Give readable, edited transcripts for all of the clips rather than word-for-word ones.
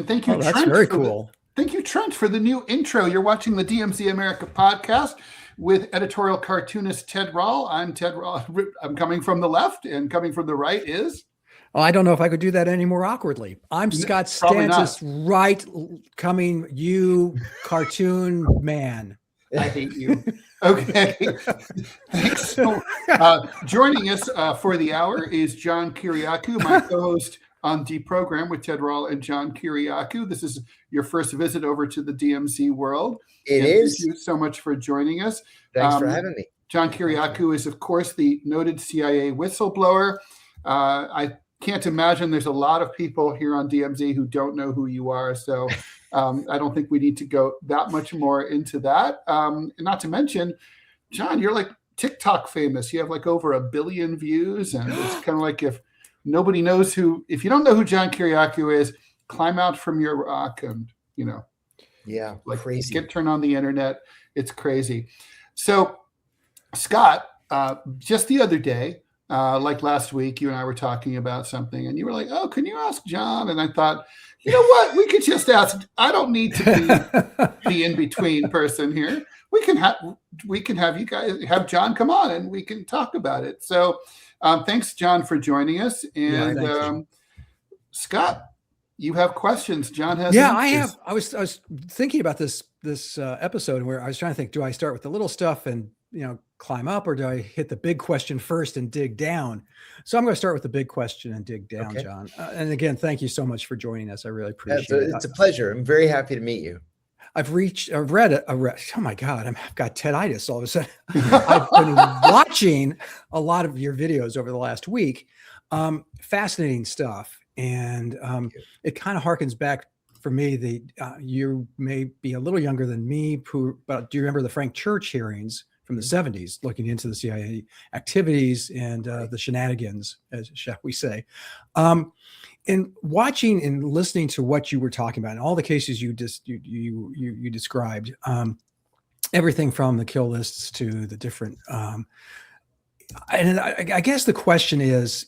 And thank you, that's Trent. very cool. Thank you, Trent, for the new intro. You're watching the DMZ America podcast with editorial cartoonist Ted Rall. I'm Ted Rall. I'm coming from the left, and coming from the right is... Well, I don't know if I could do that any more awkwardly. I'm Scott Stantis, right coming, you cartoon man. I hate you. Okay. Thanks. So, joining us for the hour is John Kiriakou, my co-host on Deprogram with Ted Rall and John Kiriakou. This is your first visit over to the DMZ world. It is. Thank you so much for joining us. Thanks for having me. John Kiriakou is, of course, the noted CIA whistleblower. I can't imagine there's a lot of people here on DMZ who don't know who you are. So I don't think we need to go that much more into that. And not to mention, John, you're like TikTok famous. You have like over 1 billion views. And it's kind of like if you don't know who John Kiriakou is, climb out from your rock and, Yeah, like crazy. turn on the internet. It's crazy. So Scott, just the other day, like last week, you and I were talking about something and you were like, oh, can you ask John? And I thought, you know what? We could just ask. I don't need to be the in-between person here. We can have you guys have John come on and we can talk about it. So thanks, John, for joining us. And Scott, you have questions. John has. Yeah, I have. I was thinking about this episode where I was trying to think, do I start with the little stuff and climb up, or do I hit the big question first and dig down? So I'm going to start with the big question and dig down, okay. John. And again, thank you so much for joining us. I really appreciate it. It's a pleasure. I'm very happy to meet you. I've read, oh my God, I've got Ted-itis all of a sudden. I've been watching a lot of your videos over the last week. Fascinating stuff. And it kind of harkens back for me. You may be a little younger than me, but do you remember the Frank Church hearings from the 70s, looking into the CIA activities and the shenanigans, as shall we say? And watching and listening to what you were talking about and all the cases you described, everything from the kill lists to the different, and I guess the question is,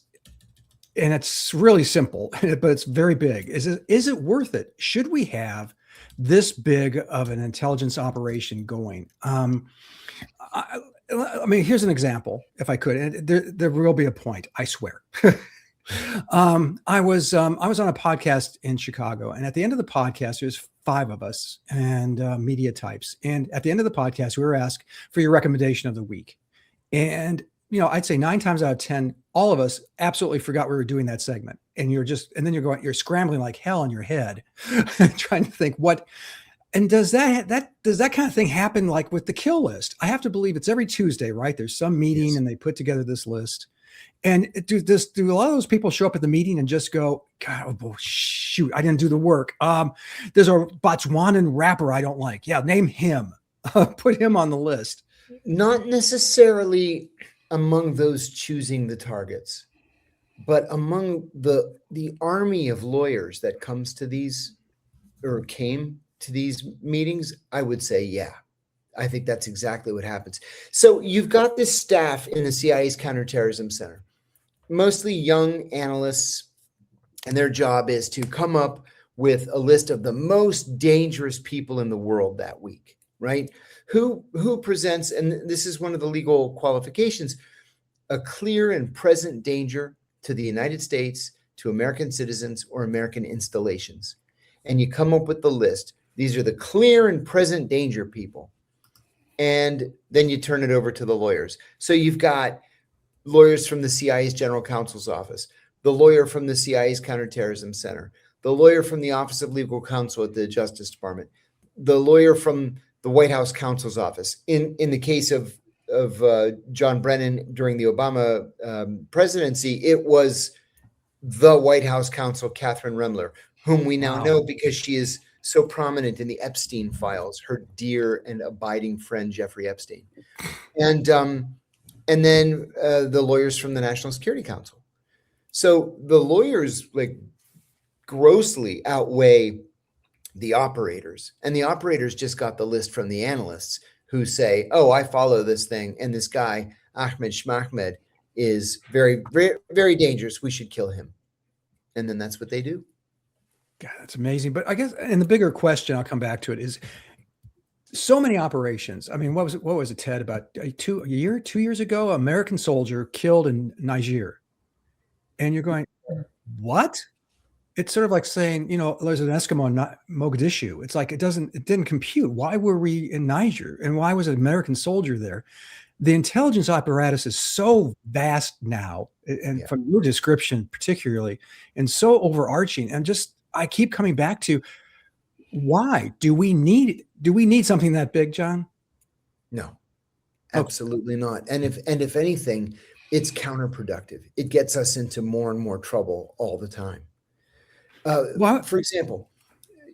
and it's really simple, but it's very big. Is it worth it? Should we have this big of an intelligence operation going? I mean, here's an example, if I could, and there will be a point, I swear. I was on a podcast in Chicago, and at the end of the podcast, there's 5 of us and media types. And at the end of the podcast, we were asked for your recommendation of the week. And, I'd say 9 times out of 10, all of us absolutely forgot we were doing that segment. And then you're scrambling like hell in your head, trying to think what. And does that kind of thing happen like with the kill list? I have to believe it's every Tuesday, right? There's some meeting and they put together this list. And do a lot of those people show up at the meeting and just go, God, oh, shoot, I didn't do the work. There's a Botswanan rapper I don't like. Yeah, name him. Put him on the list. Not necessarily among those choosing the targets, but among the army of lawyers that comes to these or came to these meetings, I would say, yeah, I think that's exactly what happens. So you've got this staff in the CIA's Counterterrorism Center, mostly young analysts, and their job is to come up with a list of the most dangerous people in the world that week, right? Who presents, and this is one of the legal qualifications, a clear and present danger to the United States, to American citizens, or American installations. And you come up with the list. These are the clear and present danger people. And then you turn it over to the lawyers. So you've got lawyers from the CIA's General Counsel's Office, the lawyer from the CIA's Counterterrorism Center, the lawyer from the Office of Legal Counsel at the Justice Department, the lawyer from the White House Counsel's Office. In the case of John Brennan during the Obama presidency, it was the White House counsel, Catherine Remler, whom we now know because she is so prominent in the Epstein files, her dear and abiding friend, Jeffrey Epstein. And then the lawyers from the National Security Council. So the lawyers grossly outweigh the operators, and the operators just got the list from the analysts who say, oh, I follow this thing, and this guy, Ahmed Shmahmed, is very, very, very dangerous. We should kill him. And then that's what they do. God, that's amazing. But I guess, and the bigger question, I'll come back to it, is so many operations. I mean, what was it, Ted? About 2 years ago, American soldier killed in Niger. And you're going, what? It's sort of like saying, there's an Eskimo in Mogadishu. It's like, it didn't compute. Why were we in Niger? And why was an American soldier there? The intelligence apparatus is so vast now, and from your description particularly, and so overarching. And I keep coming back to, why do we need something that big, John? No, absolutely not. And if anything, it's counterproductive. It gets us into more and more trouble all the time. For example,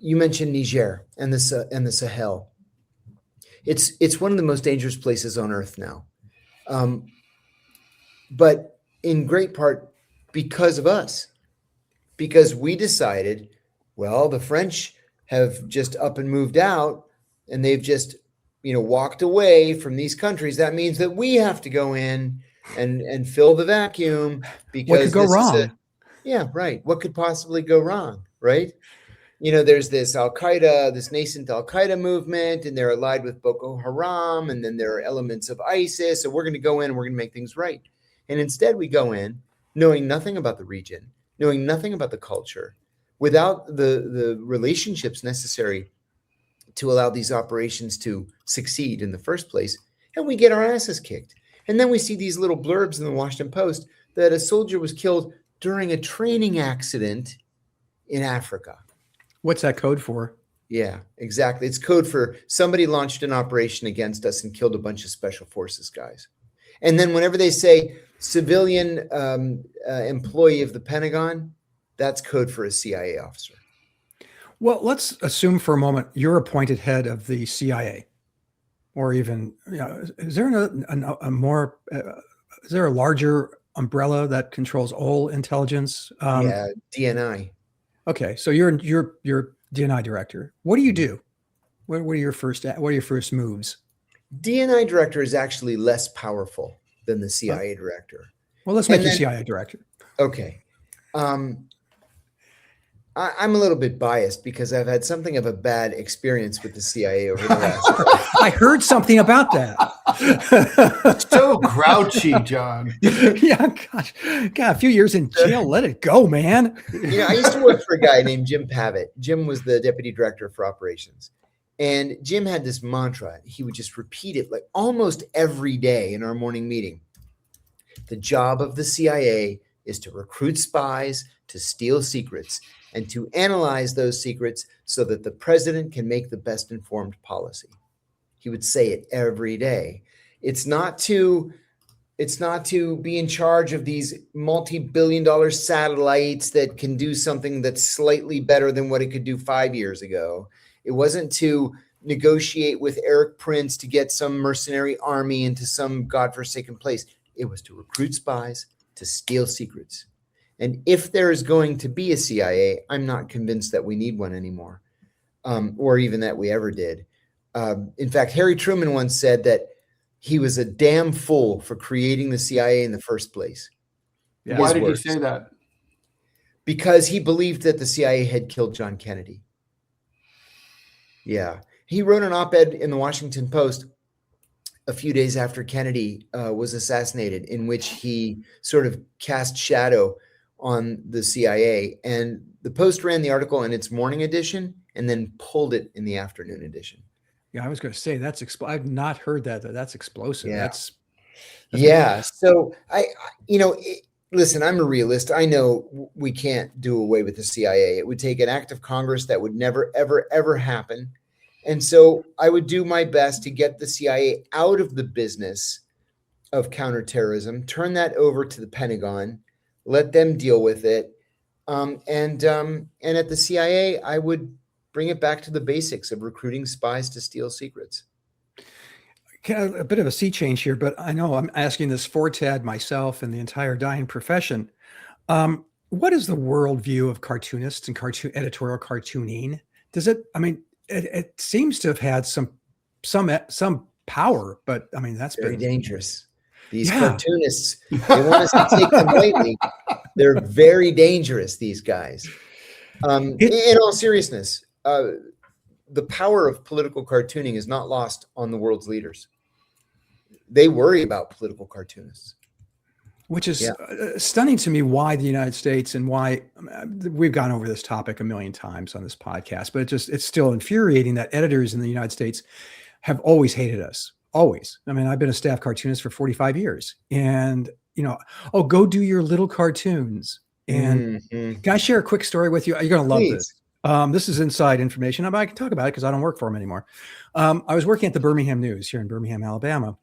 you mentioned Niger and the Sahel. It's one of the most dangerous places on earth now, but in great part because of us, because we decided, well, the French have just up and moved out, and they've just walked away from these countries. That means that we have to go in and fill the vacuum, because what could go wrong? Yeah, right. What could possibly go wrong, right? There's this nascent Al-Qaeda movement, and they're allied with Boko Haram, and then there are elements of ISIS. So we're going to go in and we're going to make things right. And instead we go in knowing nothing about the region, knowing nothing about the culture, without the relationships necessary to allow these operations to succeed in the first place. And we get our asses kicked. And then we see these little blurbs in the Washington Post that a soldier was killed during a training accident in Africa. What's that code for? Yeah, exactly. It's code for somebody launched an operation against us and killed a bunch of special forces guys. And then whenever they say civilian employee of the Pentagon, that's code for a CIA officer. Well, let's assume for a moment you're appointed head of the CIA, or even, is there is there a larger umbrella that controls all intelligence? DNI. Okay, so you're DNI director. What do you do? What are your first moves? DNI director is actually less powerful than the CIA director. Well, let's make you CIA director. Okay. I'm a little bit biased because I've had something of a bad experience with the CIA over the last. I heard something about that. So grouchy, John. Yeah, gosh. God, a few years in jail. Let it go, man. I used to work for a guy named Jim Pavitt. Jim was the deputy director for operations. And Jim had this mantra. He would just repeat it like almost every day in our morning meeting. The job of the CIA is to recruit spies, to steal secrets, and to analyze those secrets so that the president can make the best informed policy. He would say it every day. It's not to be in charge of these multi-billion-dollar satellites that can do something that's slightly better than what it could do 5 years ago. It wasn't to negotiate with Eric Prince to get some mercenary army into some godforsaken place. It was to recruit spies, to steal secrets. And if there is going to be a CIA, I'm not convinced that we need one anymore, or even that we ever did. In fact, Harry Truman once said that he was a damn fool for creating the CIA in the first place. Yeah. Why did he say that? Because he believed that the CIA had killed John Kennedy. Yeah. He wrote an op-ed in the Washington Post a few days after Kennedy was assassinated, in which he sort of cast shadow on the CIA, and the Post ran the article in its morning edition and then pulled it in the afternoon edition. Yeah, I was going to say I've not heard that. That's explosive. Yeah. That's So listen, I'm a realist. I know we can't do away with the CIA. It would take an act of Congress that would never, ever, ever happen. And so I would do my best to get the CIA out of the business of counterterrorism, turn that over to the Pentagon, let them deal with it. And at the CIA, I would bring it back to the basics of recruiting spies to steal secrets. A bit of a sea change here, but I know I'm asking this for Ted, myself, and the entire dying profession. What is the worldview of cartoonists and editorial cartooning? It seems to have had some power, but I mean, that's very been dangerous. These cartoonists, they want us to take them lightly. They're very dangerous, these guys. In all seriousness, the power of political cartooning is not lost on the world's leaders. They worry about political cartoonists. Which is stunning to me, why the United States and why we've gone over this topic a million times on this podcast, but it's still infuriating that editors in the United States have always hated us. Always. I mean, I've been a staff cartoonist for 45 years and, go do your little cartoons. And can I share a quick story with you? You're going to love this. This is inside information. I can talk about it because I don't work for them anymore. I was working at the Birmingham News here in Birmingham, Alabama.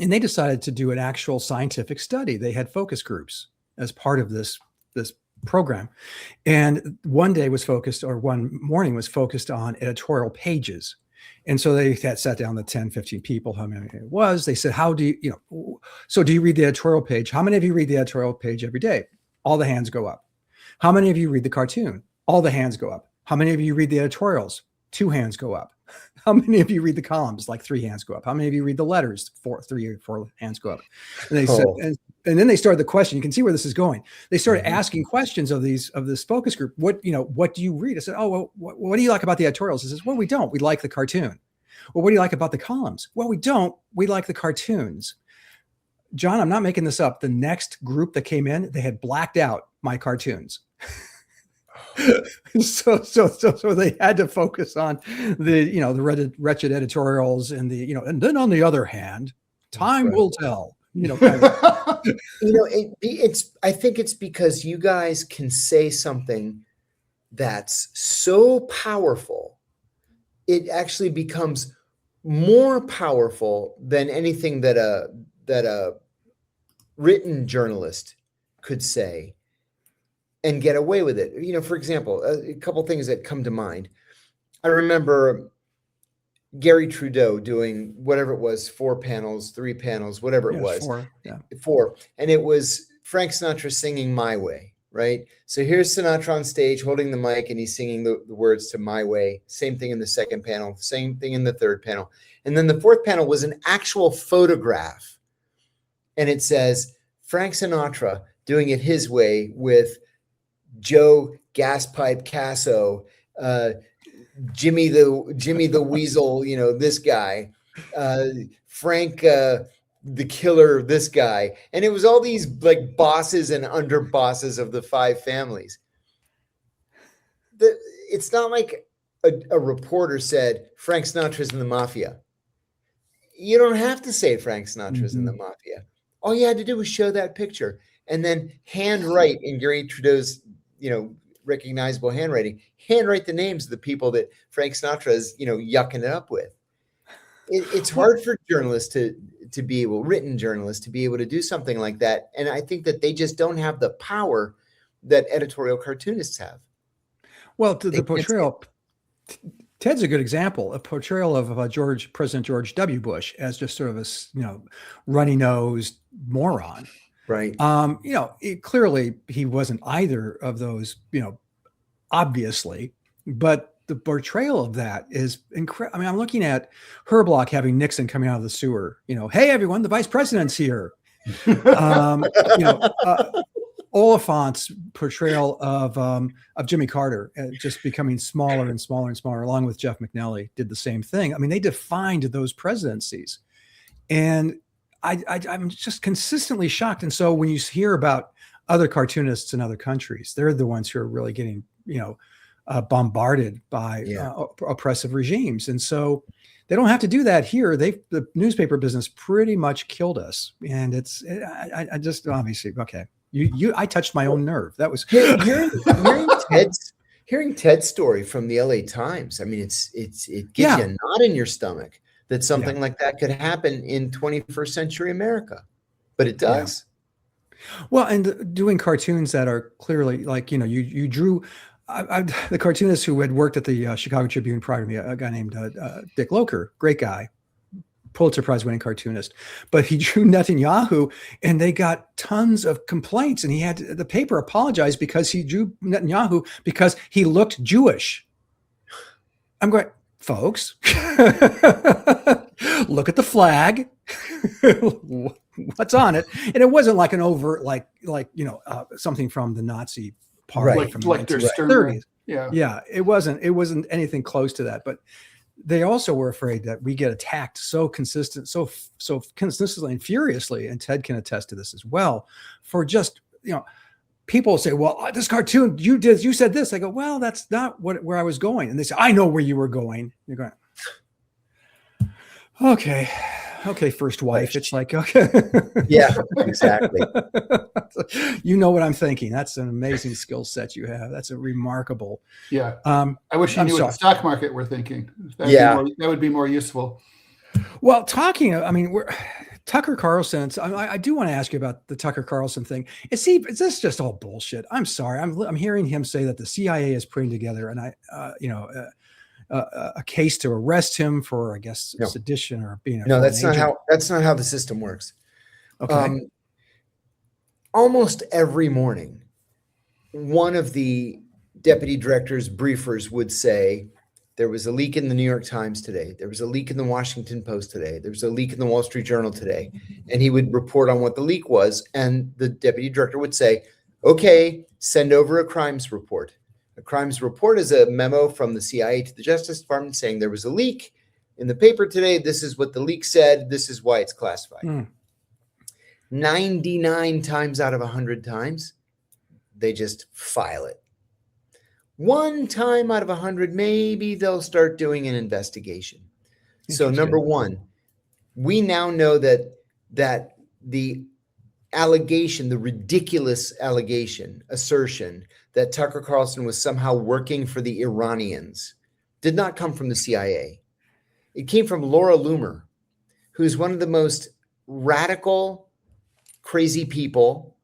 And they decided to do an actual scientific study. They had focus groups as part of this program. And one morning was focused on editorial pages. And so they had sat down the 10, 15 people, how many it was. They said, do you read the editorial page? How many of you read the editorial page every day? All the hands go up. How many of you read the cartoon? All the hands go up. How many of you read the editorials? 2 hands go up. How many of you read the columns? Like 3 hands go up. How many of you read the letters? 3 or 4 hands go up. And they said, and then they started the question. You can see where this is going. They started asking questions of this focus group. What do you read? I said, what do you like about the editorials? He says, well, we don't. We like the cartoon. Well, what do you like about the columns? Well, we don't. We like the cartoons. John, I'm not making this up. The next group that came in, they had blacked out my cartoons. So they had to focus on the wretched editorials and and then on the other hand, time will tell. I think it's because you guys can say something that's so powerful, it actually becomes more powerful than anything that a written journalist could say and get away with it. For example, a couple things that come to mind. I remember Gary Trudeau doing whatever it was, 4 panels, 3 panels, whatever it was. 4. Yeah. 4. And it was Frank Sinatra singing My Way, right? So here's Sinatra on stage holding the mic and he's singing the words to My Way. Same thing in the second panel, same thing in the third panel. And then the 4th panel was an actual photograph. And it says Frank Sinatra doing it his way with Joe Gaspipe Casso, Jimmy the Weasel, this guy, Frank the Killer, this guy, and it was all these like bosses and under bosses of the 5 families. It's not like a reporter said Frank Sinatra's in the mafia. You don't have to say Frank Sinatra's in the mafia. All you had to do was show that picture and then handwrite in Gary Trudeau's recognizable handwriting, handwrite the names of the people that Frank Sinatra is, yucking it up with. It's hard for journalists to be able, written journalists, to be able to do something like that. And I think that they just don't have the power that editorial cartoonists have. Well, the portrayal, Ted's a good example, a portrayal of President George W. Bush as just sort of a, runny-nosed moron. Right. Clearly he wasn't either of those, obviously, but the portrayal of that is incredible. I mean, I'm looking at Herblock having Nixon coming out of the sewer, hey, everyone, the vice president's here. Oliphant's portrayal of Jimmy Carter just becoming smaller and smaller and smaller, along with Jeff McNally, did the same thing. I mean, they defined those presidencies. And I'm just consistently shocked. And so when you hear about other cartoonists in other countries, they're the ones who are really getting, bombarded by oppressive regimes. And so they don't have to do that here. The newspaper business pretty much killed us. And I just obviously, okay. I touched my own nerve. That was hearing Ted's story from the LA Times. I mean, it gives you a knot in your stomach that something like that could happen in 21st century America, but it does. Yeah. Well, and doing cartoons that are clearly like, you drew the cartoonist who had worked at the Chicago Tribune prior to me, a guy named Dick Locher, great guy, Pulitzer Prize winning cartoonist, but he drew Netanyahu and they got tons of complaints, and the paper apologized because he drew Netanyahu because he looked Jewish. I'm going, folks, look at the flag. What's on it? And it wasn't like an overt, something from the Nazi party, right, from like the their 1930s. Yeah. Yeah, it wasn't anything close to that, but they also were afraid that we get attacked so consistently and furiously, and Ted can attest to this as well, for just, people say, well, this cartoon, you said this. I go, well, that's not where I was going. And they say, I know where you were going. You're going, okay, first wife. It's like, okay. Yeah, exactly. You know what I'm thinking. That's an amazing skill set you have. That's a remarkable. Yeah. I wish you knew what the stock market were thinking. That would be more useful. Well, Tucker Carlson. I do want to ask you about the Tucker Carlson thing. Is this just all bullshit? I'm sorry. I'm hearing him say that the CIA is putting together a case to arrest him for, I guess, sedition or being a that's not how the system works. Okay. Almost every morning, one of the deputy director's briefers would say, there was a leak in the New York Times today. There was a leak in the Washington Post today. There was a leak in the Wall Street Journal today. And he would report on what the leak was. And the deputy director would say, okay, send over a crimes report. A crimes report is a memo from the CIA to the Justice Department saying there was a leak in the paper today. This is what the leak said. This is why it's classified. 99 times out of 100 times, they just file it. One time out of 100, maybe they'll start doing an investigation. So number one, we now know that the allegation, the ridiculous assertion that Tucker Carlson was somehow working for the Iranians did not come from the CIA. It came from Laura Loomer, who's one of the most radical, crazy people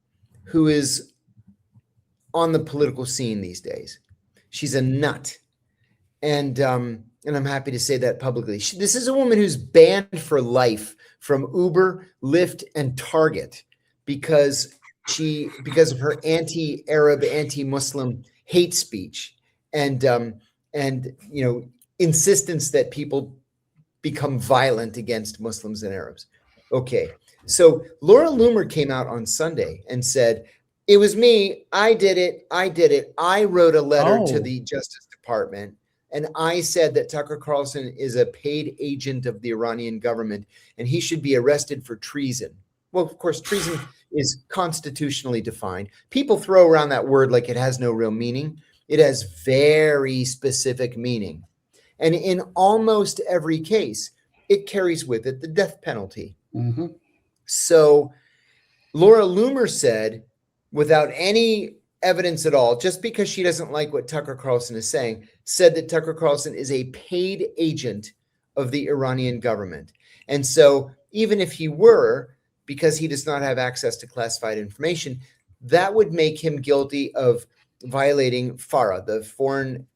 who is on the political scene these days. She's a nut. And I'm happy to say that publicly. This is a woman who's banned for life from Uber, Lyft, and Target because of her anti-Arab, anti-Muslim hate speech and insistence that people become violent against Muslims and Arabs. Okay, so Laura Loomer came out on Sunday and said, it was me. I did it. I wrote a letter to the Justice Department, and I said that Tucker Carlson is a paid agent of the Iranian government, and he should be arrested for treason. Well, of course, treason is constitutionally defined. People throw around that word like it has no real meaning. It has very specific meaning. And in almost every case, it carries with it the death penalty. Mm-hmm. So Laura Loomer said, without any evidence at all, just because she doesn't like what Tucker Carlson is saying, said that Tucker Carlson is a paid agent of the Iranian government. And so even if he were, because he does not have access to classified information, that would make him guilty of violating FARA, the Foreign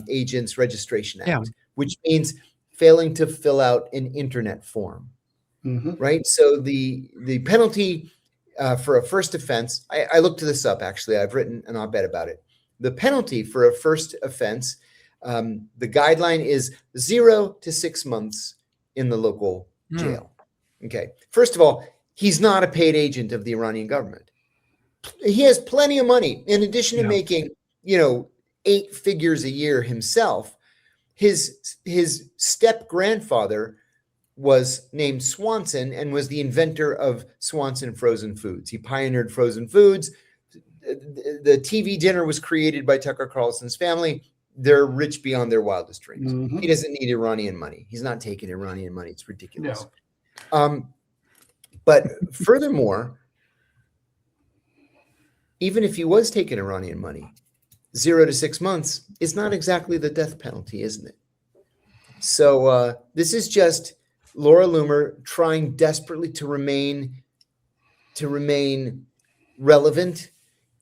Agents Registration Act, which means failing to fill out an internet form, right? So the penalty for a first offense, I looked this up, actually. I've written an op-ed about it. The penalty for a first offense, the guideline is 0 to 6 months in the local jail. Okay. First of all, he's not a paid agent of the Iranian government. He has plenty of money. In addition to making, 8 figures a year himself, his step-grandfather was named Swanson and was the inventor of Swanson frozen foods. He pioneered frozen foods. The TV dinner was created by Tucker Carlson's family. They're rich beyond their wildest dreams. Mm-hmm. He doesn't need Iranian money. He's not taking Iranian money. It's ridiculous. No. But furthermore, even if he was taking Iranian money, 0 to 6 months is not exactly the death penalty, isn't it? So this is just Laura Loomer trying desperately to remain relevant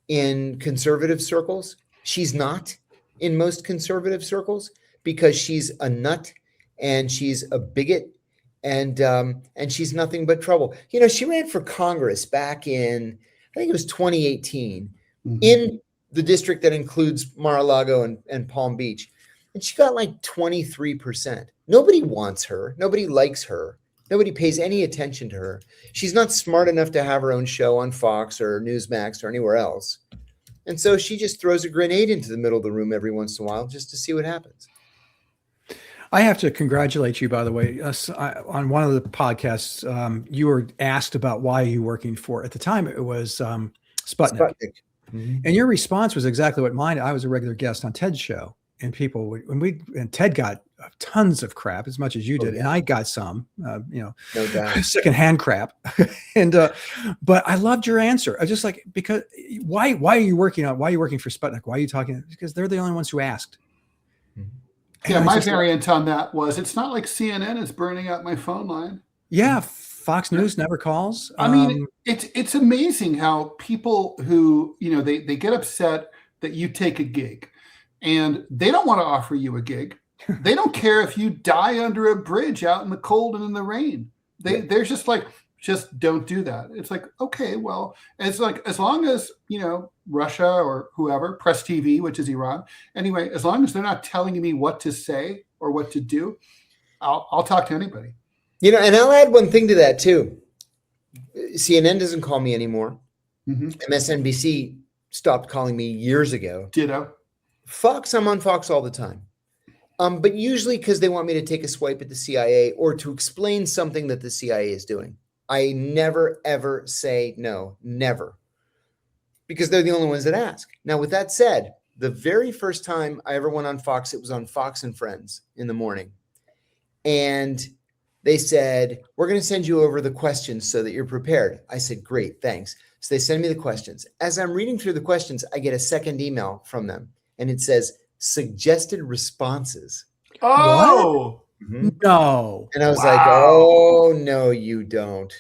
in conservative circles. She's not in most conservative circles because she's a nut and she's a bigot and she's nothing but trouble. She ran for Congress back in, I think it was 2018, in the district that includes Mar-a-Lago and Palm Beach. And she got like 23%. Nobody wants her. Nobody likes her. Nobody pays any attention to her. She's not smart enough to have her own show on Fox or Newsmax or anywhere else. And so she just throws a grenade into the middle of the room every once in a while just to see what happens. I have to congratulate you, by the way. On one of the podcasts, you were asked about why you were working for, at the time, it was Sputnik. Mm-hmm. And your response was exactly what mine. I was a regular guest on Ted's show, and and Ted got tons of crap, as much as you did. And I got some, No doubt. secondhand crap. But I loved your answer. I just like, because why are you working for Sputnik? Why are you talking? Because they're the only ones who asked. Yeah, my variant on that was, it's not like CNN is burning up my phone line. Yeah, Fox News never calls. I mean, it's amazing how people who, they get upset that you take a gig, and they don't want to offer you a gig. They don't care if you die under a bridge out in the cold and in the rain. They're just like, just don't do that. It's like, okay, well, it's like, as long as, Russia or whoever, Press TV, which is Iran, anyway, as long as they're not telling me what to say or what to do, I'll talk to anybody. And I'll add one thing to that too. CNN doesn't call me anymore. Mm-hmm. MSNBC stopped calling me years ago. Ditto. Fox, I'm on Fox all the time. But usually because they want me to take a swipe at the CIA or to explain something that the CIA is doing. I never, ever say no, never. Because they're the only ones that ask. Now, with that said, the very first time I ever went on Fox, it was on Fox and Friends in the morning. And they said, we're going to send you over the questions so that you're prepared. I said, great, thanks. So they send me the questions. As I'm reading through the questions, I get a second email from them. And it says, suggested responses. Oh, Mm-hmm. No. And I was like, oh, no, you don't.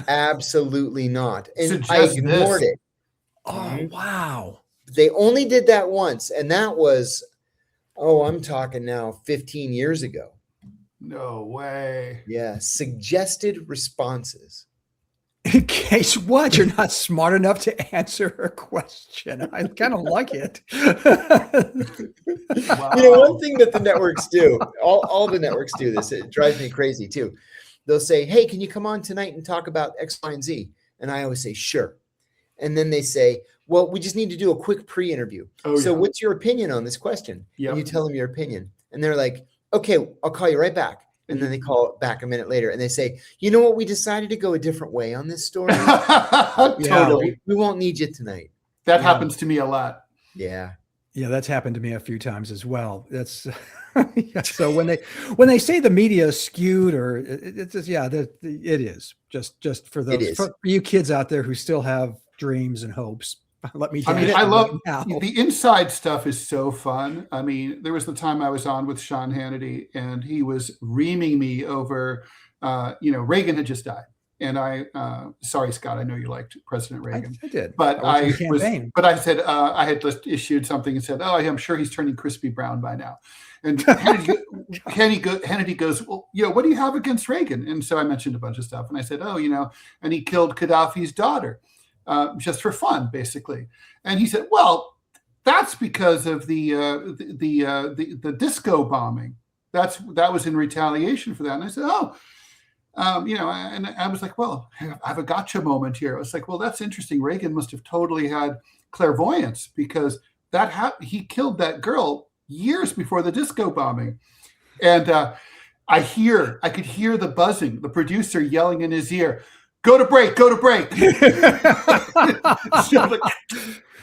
Absolutely not. And I ignored it. Oh, wow. They only did that once. And that was, I'm talking now 15 years ago. No way. Yeah. Suggested responses. In case what? You're not smart enough to answer a question. I kind of like it. Wow. One thing that the networks do, all the networks do this, it drives me crazy too. They'll say, hey, can you come on tonight and talk about X, Y, and Z? And I always say, sure. And then they say, well, we just need to do a quick pre-interview. So what's your opinion on this question? Yep. And you tell them your opinion. And they're like, okay, I'll call you right back. And then they call back a minute later and they say, you know what? We decided to go a different way on this story. Totally. We won't need you tonight. That happens to me a lot. Yeah. Yeah, that's happened to me a few times as well. That's so when they say the media is skewed, or it's just, it is just for those for you kids out there who still have dreams and hopes. Let me. I love the inside stuff is so fun. I mean, there was the time I was on with Sean Hannity, and he was reaming me over, Reagan had just died, and sorry, Scott, I know you liked President Reagan. I did, but I said I had just issued something and said, oh, I'm sure he's turning crispy brown by now. And Hannity goes, well, what do you have against Reagan? And so I mentioned a bunch of stuff, and I said, and he killed Gaddafi's daughter. Just for fun, basically. And he said, well, that's because of the disco bombing. That was in retaliation for that. And I said, and I was like, well, I have a gotcha moment here. I was like, well, that's interesting. Reagan must have totally had clairvoyance, because he killed that girl years before the disco bombing. And I could hear the buzzing, the producer yelling in his ear, go to break. And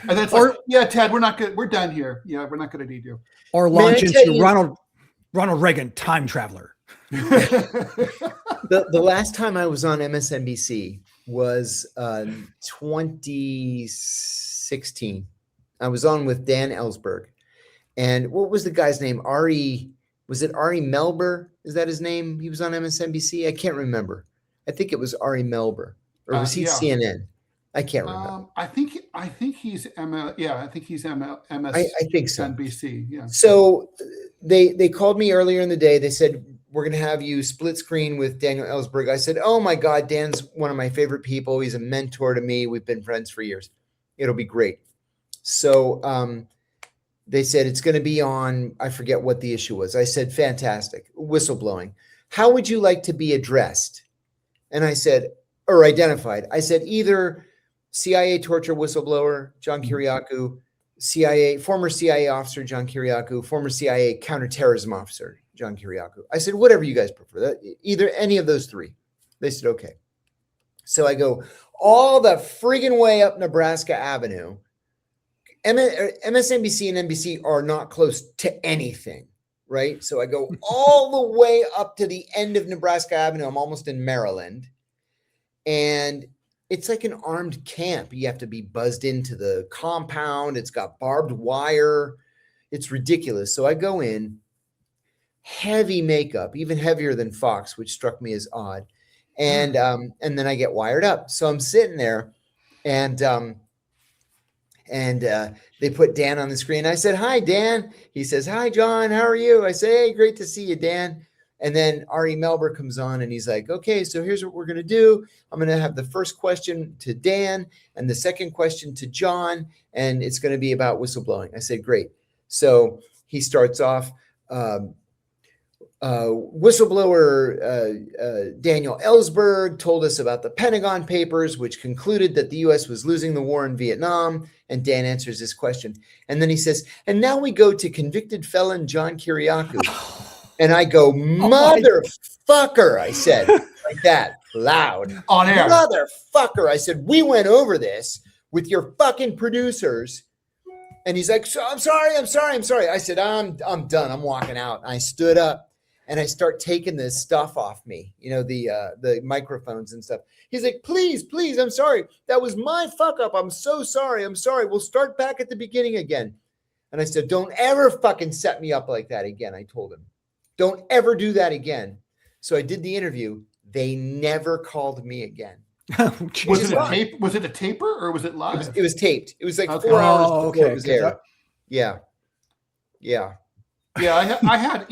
then it's like, yeah, Ted, we're not good. We're done here. Yeah, we're not going to need you. Or launch into Ronald Reagan, time traveler. The last time I was on MSNBC was 2016. I was on with Dan Ellsberg. And what was the guy's name? Was it Ari Melber? Is that his name? He was on MSNBC. I can't remember. I think it was Ari Melber, or was he CNN? I can't remember. I think he's ML. Yeah, I think he's ML. MS. I think so. NBC. Yeah. So they called me earlier in the day. They said, we're going to have you split screen with Daniel Ellsberg. I said, oh my God, Dan's one of my favorite people. He's a mentor to me. We've been friends for years. It'll be great. So they said it's going to be on, I forget what the issue was. I said, fantastic. Whistleblowing. How would you like to be addressed? And I said, or identified. I said, either CIA torture whistleblower, John Kiriakou, former CIA officer, John Kiriakou, former CIA counterterrorism officer, John Kiriakou. I said, whatever you guys prefer, either any of those three. They said, okay. So I go all the friggin' way up Nebraska Avenue. MSNBC and NBC are not close to anything, right? So I go all the way up to the end of Nebraska Avenue. I'm almost in Maryland. And it's like an armed camp. You have to be buzzed into the compound. It's got barbed wire. It's ridiculous. So I go in, heavy makeup, even heavier than Fox, which struck me as odd. And then I get wired up. So I'm sitting there, and they put Dan on the screen. I said, "Hi, Dan." He says, "Hi, John. How are you?" I say, "Hey, great to see you, Dan." And then Ari Melber comes on, and he's like, "Okay, so here's what we're going to do. I'm going to have the first question to Dan and the second question to John, and it's going to be about whistleblowing." I said, "Great." So he starts off, whistleblower Daniel Ellsberg told us about the Pentagon Papers, which concluded that the U.S. was losing the war in Vietnam. And Dan answers this question. And then he says, "And now we go to convicted felon John Kiriakou." And I go, "Motherfucker," I said, like that, loud. On air. "Motherfucker," I said, "we went over this with your fucking producers." And he's like, "So I'm sorry. I said, I'm done. I'm walking out." And I stood up. And I start taking this stuff off me, the microphones and stuff. He's like, please, I'm sorry. That was my fuck up. I'm so sorry. We'll start back at the beginning again. And I said, "Don't ever fucking set me up like that again." I told him, "Don't ever do that again." So I did the interview. They never called me again. Was it a taper or was it live? It was taped. It was like Okay. 4 hours before it was aired. Yeah. Yeah, I had,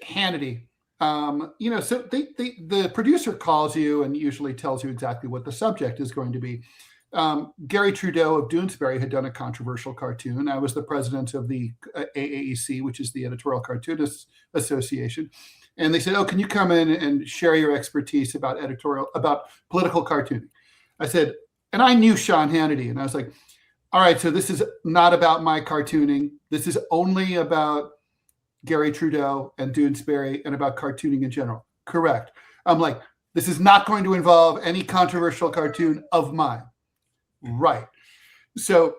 Hannity, so the producer calls you and usually tells you exactly what the subject is going to be. Gary Trudeau of Doonesbury had done a controversial cartoon. I was the president of the AAEC, which is the Editorial Cartoonists Association. And they said, "Oh, can you come in and share your expertise about political cartooning?" I said, and I knew Sean Hannity, and I was like, "All right, so this is not about my cartooning. This is only about Gary Trudeau and Doonesbury and about cartooning in general." "Correct." I'm like, "This is not going to involve any controversial cartoon of mine." "Right." So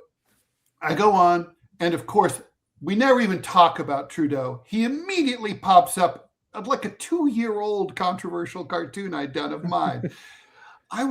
I go on, and of course, we never even talk about Trudeau. He immediately pops up like a 2-year-old controversial cartoon I'd done of mine. I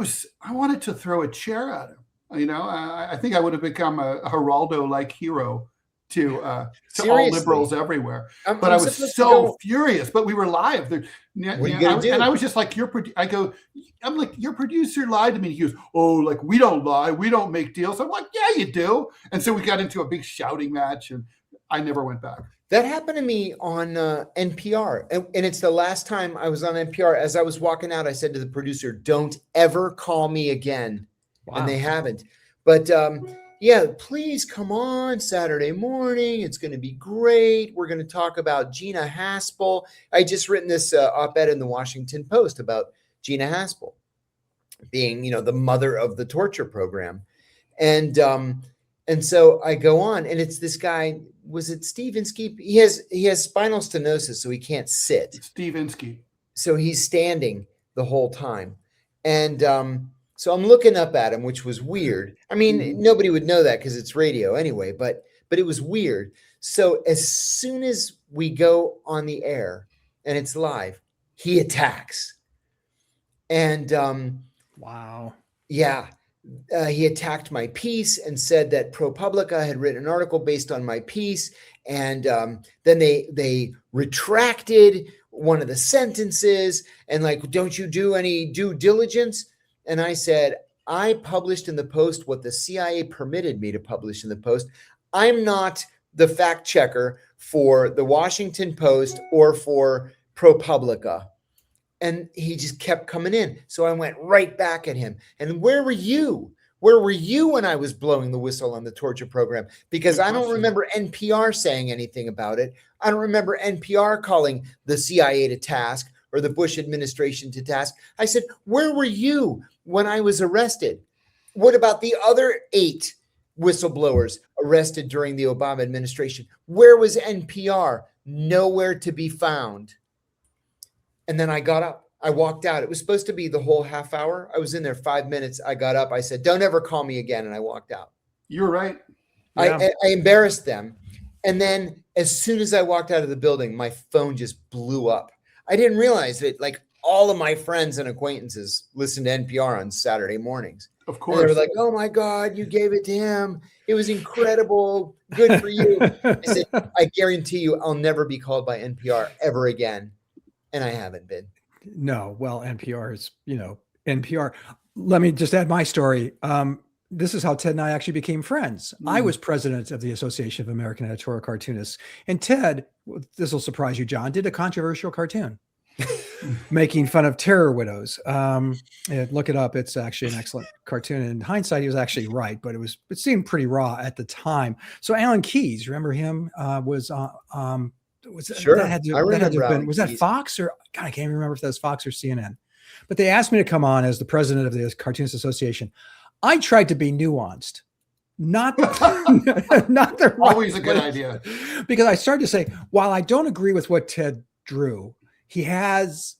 wanted to throw a chair at him. I think I would have become a Geraldo-like hero to all liberals everywhere. But I was so furious. But we were live. And I was just like, I'm like, "Your producer lied to me." He goes, "Oh, like, we don't lie. We don't make deals." I'm like, "Yeah, you do." And so we got into a big shouting match, and I never went back. That happened to me on NPR. And it's the last time I was on NPR. As I was walking out, I said to the producer, "Don't ever call me again." Wow. And they haven't. But please come on Saturday morning. It's going to be great. We're going to talk about Gina Haspel. I just written this op-ed in the Washington Post about Gina Haspel being, the mother of the torture program. And so I go on, and it's this guy. Was it Steve Inskeep? He has spinal stenosis, so he can't sit. Steve Inskeep. So he's standing the whole time. And so I'm looking up at him, which was weird. I mean, nobody would know that because it's radio anyway, but it was weird. So as soon as we go on the air and it's live, he attacks. And wow. Yeah. He attacked my piece and said that ProPublica had written an article based on my piece. And then they retracted one of the sentences and like, "Don't you do any due diligence?" And I said, "I published in the Post what the CIA permitted me to publish in the Post. I'm not the fact checker for the Washington Post or for ProPublica." And he just kept coming in. So I went right back at him. "And where were you? Where were you when I was blowing the whistle on the torture program? Because I don't remember NPR saying anything about it. I don't remember NPR calling the CIA to task or the Bush administration to task." I said, "Where were you when I was arrested? What about the other 8 whistleblowers? arrested during the Obama administration. Where was NPR? Nowhere to be found. And then I got up. I walked out. It was supposed to be the whole half hour. I was in there 5 minutes. I got up. I said, don't ever call me again. And I walked out. You're right. Yeah. I embarrassed them. And then as soon as I walked out of the building, my phone just blew up. I didn't realize that like all of my friends and acquaintances listen to NPR on Saturday mornings. Of And course. they were like, oh my God, you gave it to him. It was incredible. Good for you. I said, I guarantee you I'll never be called by NPR ever again. And I haven't been. No, well, NPR is, NPR. Let me just add my story. This is how Ted and I actually became friends. I was president of the Association of American Editorial Cartoonists. And Ted, this will surprise you, John, did a controversial cartoon making fun of terror widows. Look it up. It's actually an excellent cartoon. In hindsight, he was actually right, but it seemed pretty raw at the time. So Alan Keyes, remember him, was Sure. that had to have been, was that Fox or God, I can't even remember if that was Fox or CNN. But they asked me to come on as the president of the Cartoonist Association. I tried to be nuanced, not the right Always a good idea. Because I started to say, while I don't agree with what Ted drew, he has,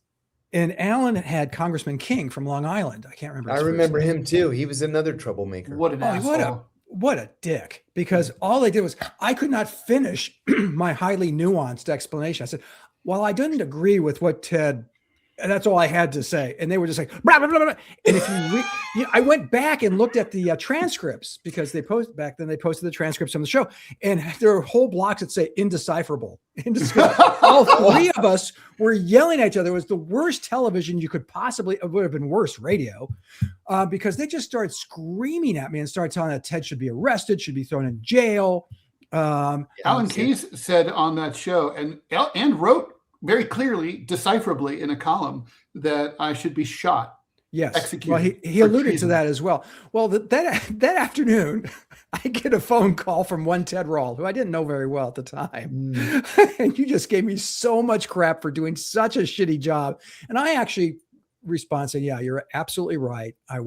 and Alan had Congressman King from Long Island. I can't remember. I remember him too. He was another troublemaker. What an asshole. What a dick. Because all they did was, I could not finish my highly nuanced explanation. I said, while I didn't agree with what Ted, and that's all I had to say. And they were just like, blah, blah, blah, blah. And if I went back and looked at the transcripts because they posted the transcripts on the show, and there are whole blocks that say indecipherable. All three of us were yelling at each other. It was the worst television you could possibly, it would have been worse radio, because they just started screaming at me and started telling that Ted should be arrested, should be thrown in jail. Alan Keyes said on that show and wrote very clearly, decipherably in a column that I should be shot. Yes. Executed. Well, he alluded to that as well. Well, that afternoon, I get a phone call from one Ted Rall, who I didn't know very well at the time. And you just gave me so much crap for doing such a shitty job. And I actually respond saying, yeah, you're absolutely right. I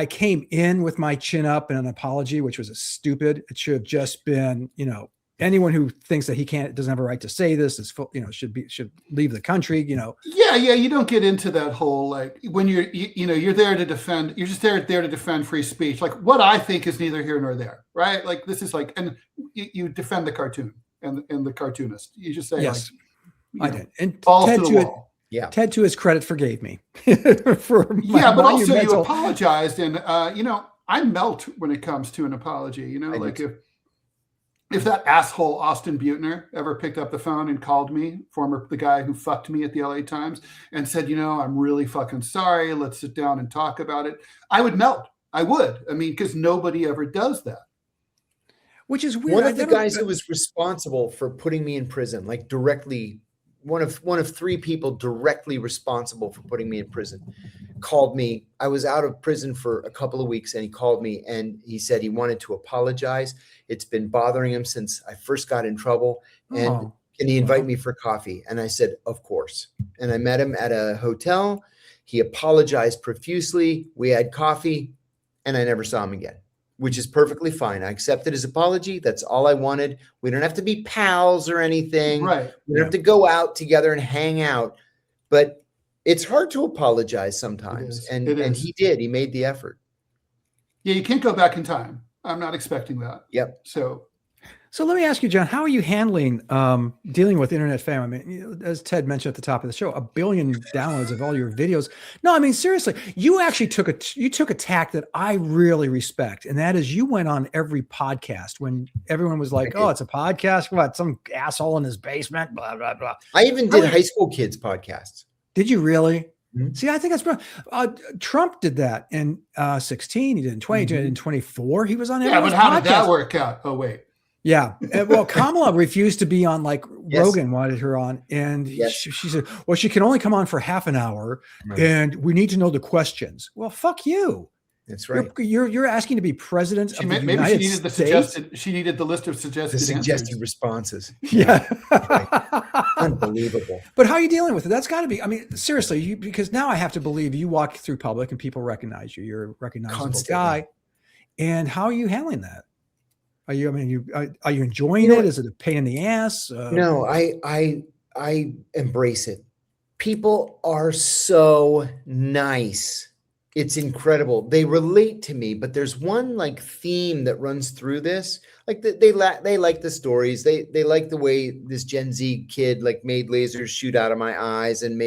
came in with my chin up and an apology, which was stupid. It should have just been, anyone who thinks that doesn't have a right to say this should leave the country, Yeah. You don't get into that whole, like, when you're there to defend, you're just there to defend free speech. Like, what I think is neither here nor there, right? Like, this is like, and you defend the cartoon and the cartoonist. You just say, yes, I did. And balls Ted, to the wall. Yeah. Ted, to his credit, forgave me. But also you apologized, and I melt when it comes to an apology. Like if that asshole Austin Butner ever picked up the phone and called me, the guy who fucked me at the LA Times, and said, I'm really fucking sorry, let's sit down and talk about it, I would melt. I would. I mean, because nobody ever does that. Which is weird. One of the guys who was responsible for putting me in prison, like directly, one of three people directly responsible for putting me in prison, called me. I was out of prison for a couple of weeks, and he called me and he said he wanted to apologize. It's been bothering him since I first got in trouble. And can he invite me for coffee? And I said, of course. And I met him at a hotel. He apologized profusely. We had coffee, and I never saw him again, which is perfectly fine. I accepted his apology. That's all I wanted. We don't have to be pals or anything. Right. We don't have to go out together and hang out. But it's hard to apologize sometimes. And he did. He made the effort. Yeah, you can't go back in time. I'm not expecting that. Yep. So let me ask you, John, how are you handling dealing with internet fame? I mean, as Ted mentioned at the top of the show, 1 billion downloads of all your videos. No, I mean, seriously, you actually took a tack that I really respect. And that is, you went on every podcast when everyone was like, oh, it's a podcast. What, some asshole in his basement, blah, blah, blah. I even did high school kids podcasts. Did you really? Mm-hmm. See, I think that's Trump did that in 16. He did in 20. He did in 24. He was on. Yeah, but how did that work out? Oh, wait. Yeah. Well, Kamala refused to be on, like Rogan wanted her on. And she said, well, she can only come on for half an hour and we need to know the questions. Well, fuck you. That's right. You're asking to be president of the United States? She needed the list of suggested responses. Yeah. Unbelievable. But how are you dealing with it? That's got to be, I mean, seriously, because now I have to believe you walk through public and people recognize you. You're a recognizable guy. And how are you handling that? Are you, I mean, are you enjoying You know it? Is it a pain in the ass? No, I embrace it. People are so nice. It's incredible. They relate to me, but there's one like theme that runs through this. Like they like the stories. They like the way this Gen Z kid like made lasers shoot out of my eyes and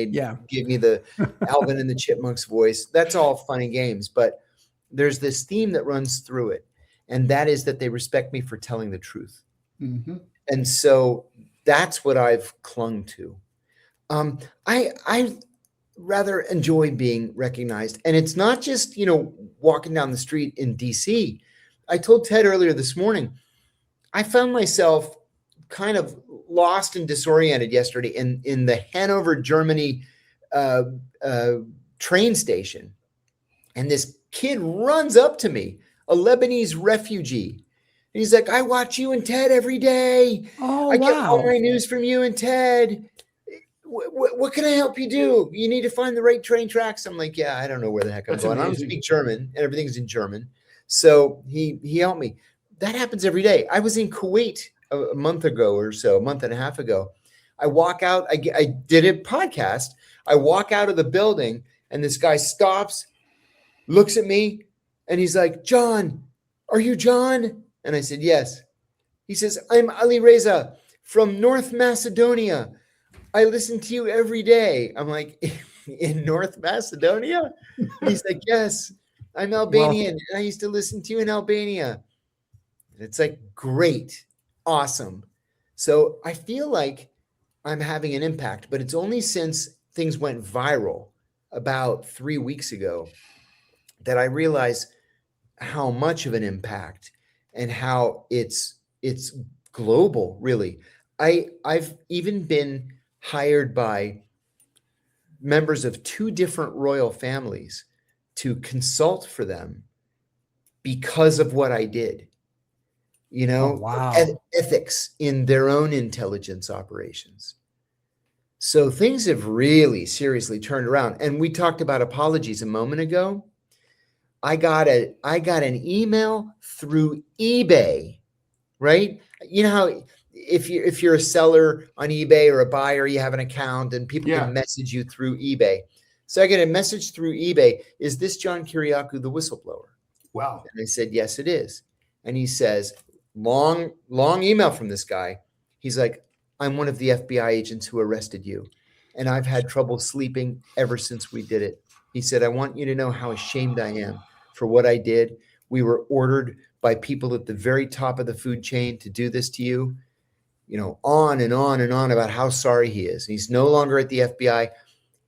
give me the Alvin and the Chipmunks voice. That's all fun and games, but there's this theme that runs through it, and that is that they respect me for telling the truth. Mm-hmm. And so that's what I've clung to. I rather enjoy being recognized. And it's not just, walking down the street in DC. I told Ted earlier this morning, I found myself kind of lost and disoriented yesterday in the Hanover, Germany train station. And this kid runs up to me, a Lebanese refugee. And he's like, I watch you and Ted every day. Oh, I get all wow. my news from you and Ted. What can I help you do? You need to find the right train tracks. I'm like, yeah, I don't know where the heck I'm That's going. I don't amazing. speak German, and everything's in German. So he helped me. That happens every day. I was in Kuwait a month ago or so, a month and a half ago. I walk out. I did a podcast. I walk out of the building, and this guy stops, looks at me, and he's like, John, are you John? And I said, yes. He says, I'm Ali Reza from North Macedonia. I listen to you every day. I'm like, in North Macedonia? He's like, yes, I'm Albanian. And I used to listen to you in Albania. And it's like, great, awesome. So I feel like I'm having an impact, but it's only since things went viral about 3 weeks ago that I realized how much of an impact and how it's global, really. I've even been hired by members of 2 different royal families to consult for them because of what I did, Oh, wow. ethics in their own intelligence operations. So things have really seriously turned around. And we talked about apologies a moment ago. I got an email through eBay, right? You know how if you're a seller on eBay or a buyer, you have an account and people can message you through eBay. So I get a message through eBay. Is this John Kiriakou, the whistleblower? Wow. And I said, yes, it is. And he says, long email from this guy. He's like, I'm one of the FBI agents who arrested you. And I've had trouble sleeping ever since we did it. He said, I want you to know how ashamed I am for what I did. We were ordered by people at the very top of the food chain to do this to you. On and on and on about how sorry he is. He's no longer at the FBI.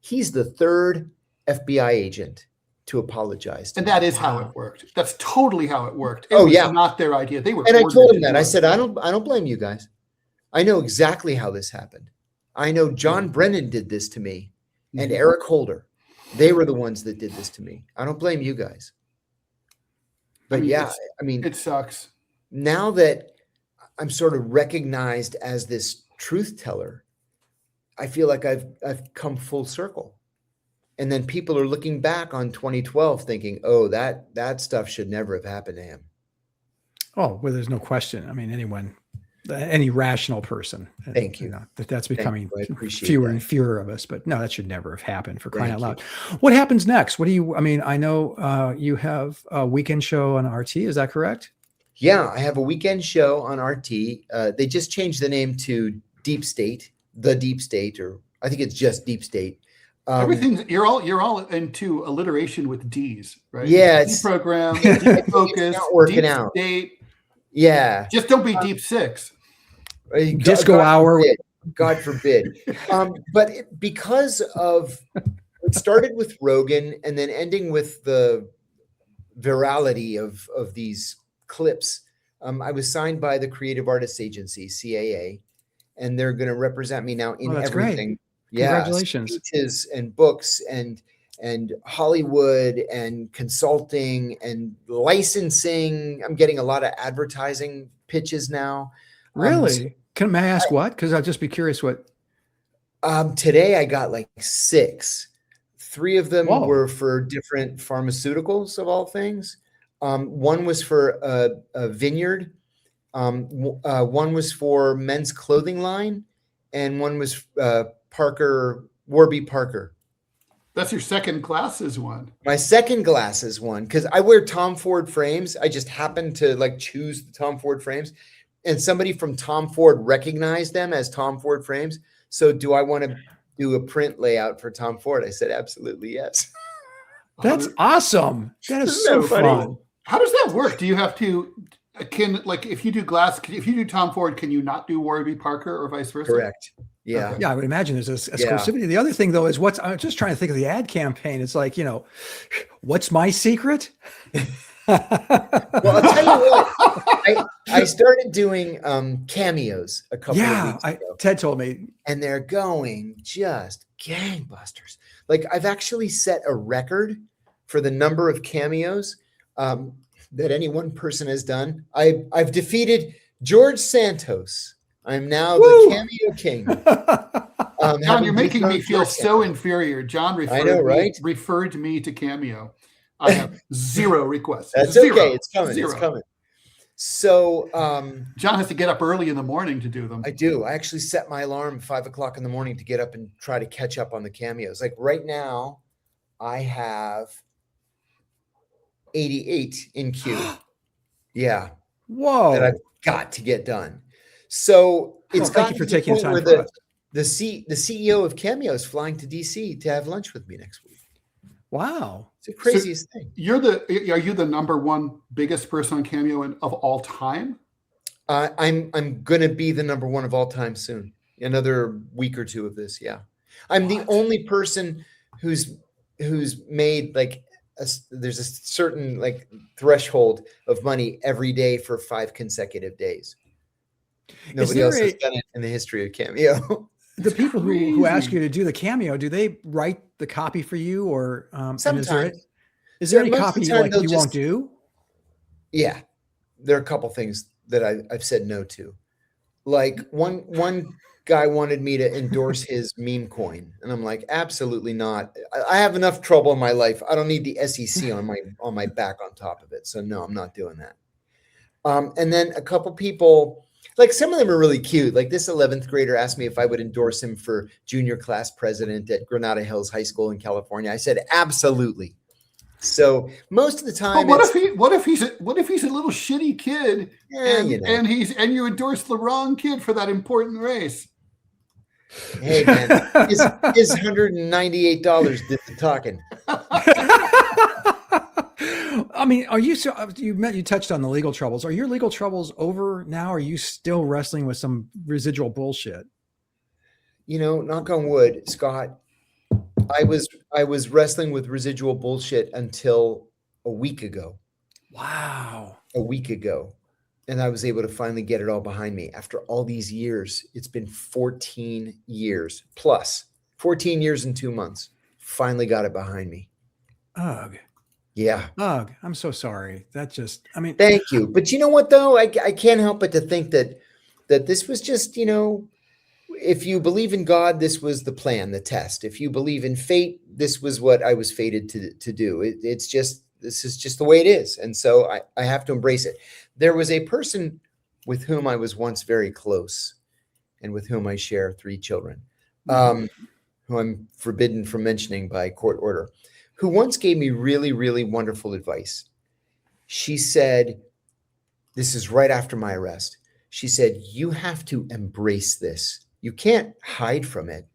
He's the 3rd FBI agent to apologize to And me. that is how it worked. That's totally how it worked. It Oh, was yeah. not their idea. They were. And I told ordered him to that. do I it. said, I don't blame you guys. I know exactly how this happened. I know John Brennan did this to me and Eric Holder. They were the ones that did this to me. I don't blame you guys. But it sucks. Now that I'm sort of recognized as this truth teller, I feel like I've come full circle. And then people are looking back on 2012 thinking, oh, that stuff should never have happened to him. Oh, well, there's no question. I mean, any rational person. Thank you. That's becoming fewer and fewer of us, but no, that should never have happened, for crying out loud. What happens next? I know you have a weekend show on RT. Is that correct? Yeah, I have a weekend show on RT. They just changed the name to Deep State, The Deep State, or I think it's just Deep State. You're all into alliteration with D's, right? Yeah, Deprogram, Deep Focus, not working Deep out. State. Yeah, just don't be Deep Six. Disco hour. God forbid. But because of it started with Rogan and then ending with the virality of these clips. I was signed by the Creative Artists Agency, CAA, and they're going to represent me now in everything. Great. Congratulations. Speeches and books and Hollywood and consulting and licensing. I'm getting a lot of advertising pitches now. Really? May I ask what? Because I'll just be curious what. Today I got like 6. 3 of them were for different pharmaceuticals of all things. One was for a vineyard. One was for men's clothing line, and one was Warby Parker. That's your second glasses one. My second glasses one, because I wear Tom Ford frames. I just happened to like choose the Tom Ford frames, and somebody from Tom Ford recognized them as Tom Ford frames. So do I want to do a print layout for Tom Ford? I said, absolutely, yes. That's awesome. That is so fun. How does that work? Do you have to, if you do Tom Ford, can you not do Warby Parker or vice versa? Correct. Yeah. Okay. Yeah, I would imagine there's this exclusivity. The other thing though is I'm just trying to think of the ad campaign. It's like, what's my secret? Well, I'll tell you what, I started doing cameos a couple of weeks ago. Ted told me. And they're going just gangbusters. Like I've actually set a record for the number of cameos that any one person has done. I've defeated George Santos. I'm now the cameo king. John, you're making me feel so inferior. John referred me to Cameo. I have 0 requests. That's zero. Okay. It's coming. 0. It's coming. So John has to get up early in the morning to do them. I do. I actually set my alarm at 5 o'clock in the morning to get up and try to catch up on the cameos. Like right now, I have 88 in queue. Yeah. Whoa. That I've got to get done. So it's thank you for taking the time for us. The CEO of Cameo is flying to DC to have lunch with me next week. Wow. It's the craziest thing. Are you the number one biggest person on Cameo of all time? I'm going to be the number one of all time soon. Another week or two of this. Yeah. I'm the only person who's made there's a certain threshold of money every day for 5 consecutive days. Nobody else has done it in the history of Cameo. The people who ask you to do the cameo, do they write the copy for you, or sometimes? Is there any copy you won't do? Yeah, there are a couple things that I've said no to. Like one guy wanted me to endorse his meme coin, and I'm like, absolutely not. I have enough trouble in my life. I don't need the SEC on my back on top of it. So no, I'm not doing that. And then a couple people. Like some of them are really cute. Like this 11th grader asked me if I would endorse him for junior class president at Granada Hills High School in California. I said, absolutely. So most of the time, what if he's a little shitty kid and you endorse the wrong kid for that important race? Hey man, his $198 did the talking. I mean, you touched on the legal troubles. Are your legal troubles over now? Or are you still wrestling with some residual bullshit? Knock on wood, Scott. I was wrestling with residual bullshit until a week ago. Wow. A week ago. And I was able to finally get it all behind me after all these years. It's been 14 years plus 14 years and 2 months. Finally got it behind me. Ugh. Yeah. Ugh, I'm so sorry. Thank you. But you know what though? I can't help but to think that this was just, if you believe in God, this was the plan, the test. If you believe in fate, this was what I was fated to do. This is just the way it is. And so I have to embrace it. There was a person with whom I was once very close and with whom I share 3 children, who I'm forbidden from mentioning by court order, who once gave me really, really wonderful advice. She said, this is right after my arrest. She said, you have to embrace this. You can't hide from it.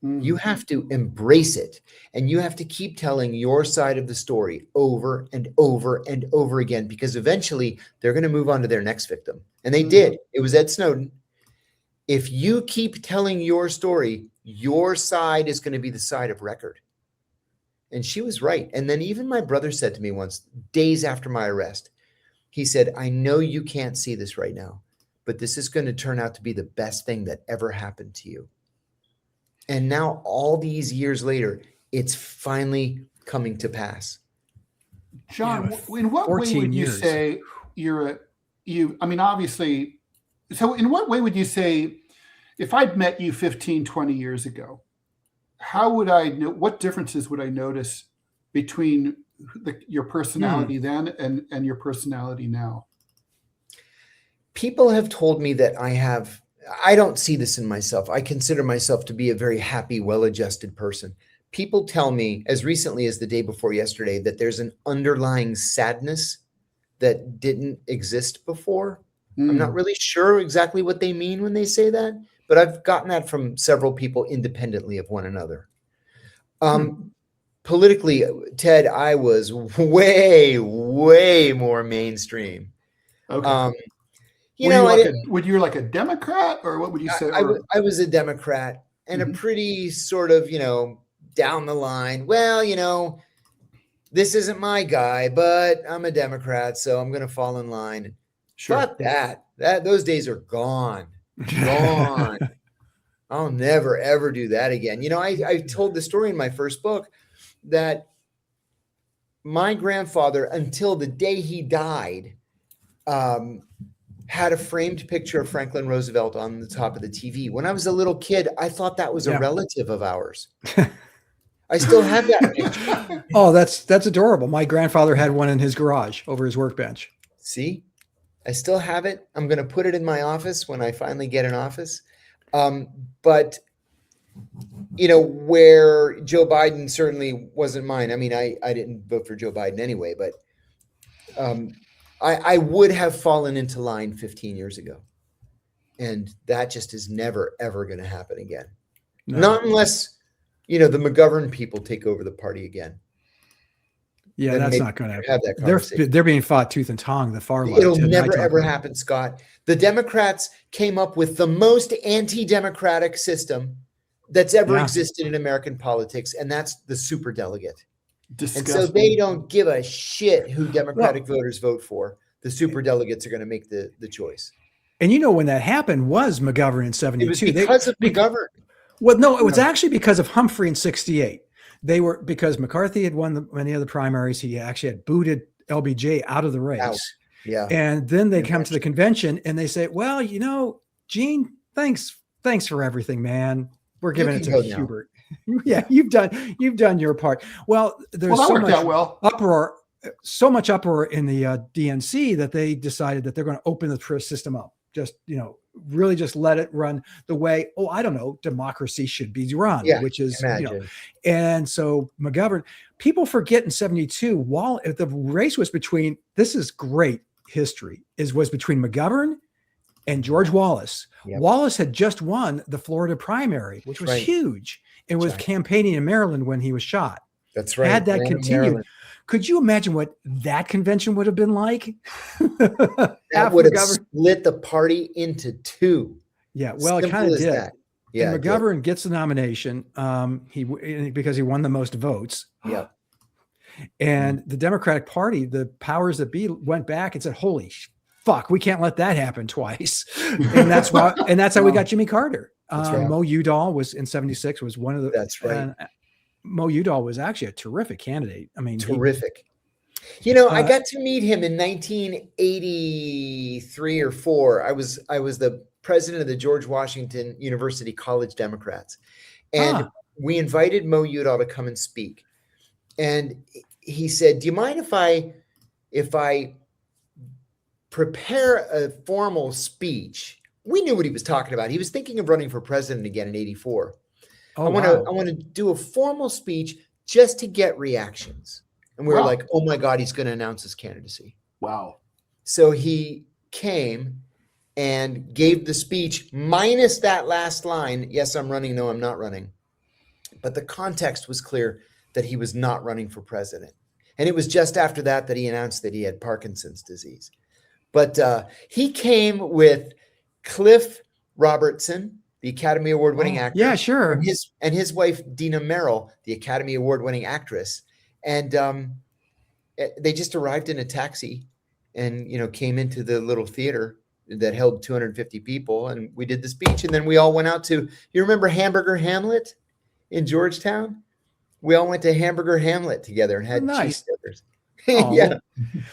You have to embrace it. And you have to keep telling your side of the story over and over and over again, because eventually they're going to move on to their next victim. And they did. It was Ed Snowden. If you keep telling your story, your side is going to be the side of record. And she was right. And then even my brother said to me once, days after my arrest, he said, I know you can't see this right now, but this is going to turn out to be the best thing that ever happened to you. And now all these years later, it's finally coming to pass. John, in what way would you say obviously, so in what way would you say, if I'd met you 15, 20 years ago, how would I know, what differences would I notice between your personality then and your personality now? People have told me that I don't see this in myself. I consider myself to be a very happy, well-adjusted person. People tell me as recently as the day before yesterday that there's an underlying sadness that didn't exist before. I'm not really sure exactly what they mean when they say that, but I've gotten that from several people independently of one another. Politically, Ted, I was way, way more mainstream. Okay. You know, would you like a Democrat, or what would you say? I was a Democrat, and a pretty sort of, down the line. Well, this isn't my guy, but I'm a Democrat, so I'm going to fall in line. Sure. Fuck that. Those days are gone. Gone. I'll never, ever do that again. I told the story in my first book that my grandfather, until the day he died, had a framed picture of Franklin Roosevelt on the top of the TV. When I was a little kid, I thought that was a relative of ours. I still have that picture. Oh, that's adorable. My grandfather had one in his garage over his workbench. See, I still have it. I'm going to put it in my office when I finally get an office. But where Joe Biden certainly wasn't mine. I mean, I didn't vote for Joe Biden anyway, but I would have fallen into line 15 years ago. And that just is never, ever going to happen again. No. Not unless, the McGovern people take over the party again. Yeah, then that's not going to have that conversation. They're being fought tooth and tongue, the far left. It'll never, ever happen, Scott. The Democrats came up with the most anti-democratic system that's ever existed in American politics, and that's the superdelegate. Disgusting. And so they don't give a shit who Democratic voters vote for. The superdelegates are going to make the choice. And when that happened was McGovern in 72. It was because of McGovern. Well, no, it was actually because of Humphrey in 68. Because McCarthy had won many of the primaries. He actually had booted LBJ out of the race. Out. Yeah. And then they come to the convention and they say, well, Gene, thanks for everything, man. We're giving it to Hubert. Yeah, you've done your part. Well, there's so much uproar in the DNC that they decided that they're going to open the system up. Just, really just let it run the way, democracy should be run, which is, and so McGovern, people forget in 72, while the race was between, this is great history, was between McGovern and George Wallace. Yep. Wallace had just won the Florida primary, which was huge, and was campaigning in Maryland when he was shot. That's right. Had that continued, could you imagine what that convention would have been like? That would have split the party into two. Yeah, well, it kind of did. That. Yeah, and McGovern gets the nomination because he won the most votes. Yeah. And the Democratic Party, the powers that be, went back and said, "Holy fuck, we can't let that happen twice." And that's how we got Jimmy Carter. Mo Udall was in 76 was one of the. That's right. Mo Udall was actually a terrific candidate. I mean, terrific. I got to meet him in 1983 or 4. I was the president of the George Washington University College Democrats, and we invited Mo Udall to come and speak. And he said, "Do you mind if I prepare a formal speech?" We knew what he was talking about. He was thinking of running for president again in 84. I want to do a formal speech just to get reactions. And we were like, oh my God, he's going to announce his candidacy. Wow. So he came and gave the speech minus that last line. Yes, I'm running. No, I'm not running. But the context was clear that he was not running for president. And it was just after that he announced that he had Parkinson's disease. But he came with Cliff Robertson, the Academy Award-winning actor. Yeah, sure. And his wife, Dina Merrill, the Academy Award-winning actress. And they just arrived in a taxi and, came into the little theater that held 250 people. And we did the speech. And then we all went out to, you remember Hamburger Hamlet in Georgetown? We all went to Hamburger Hamlet together and had cheeseburgers. Oh, Yeah,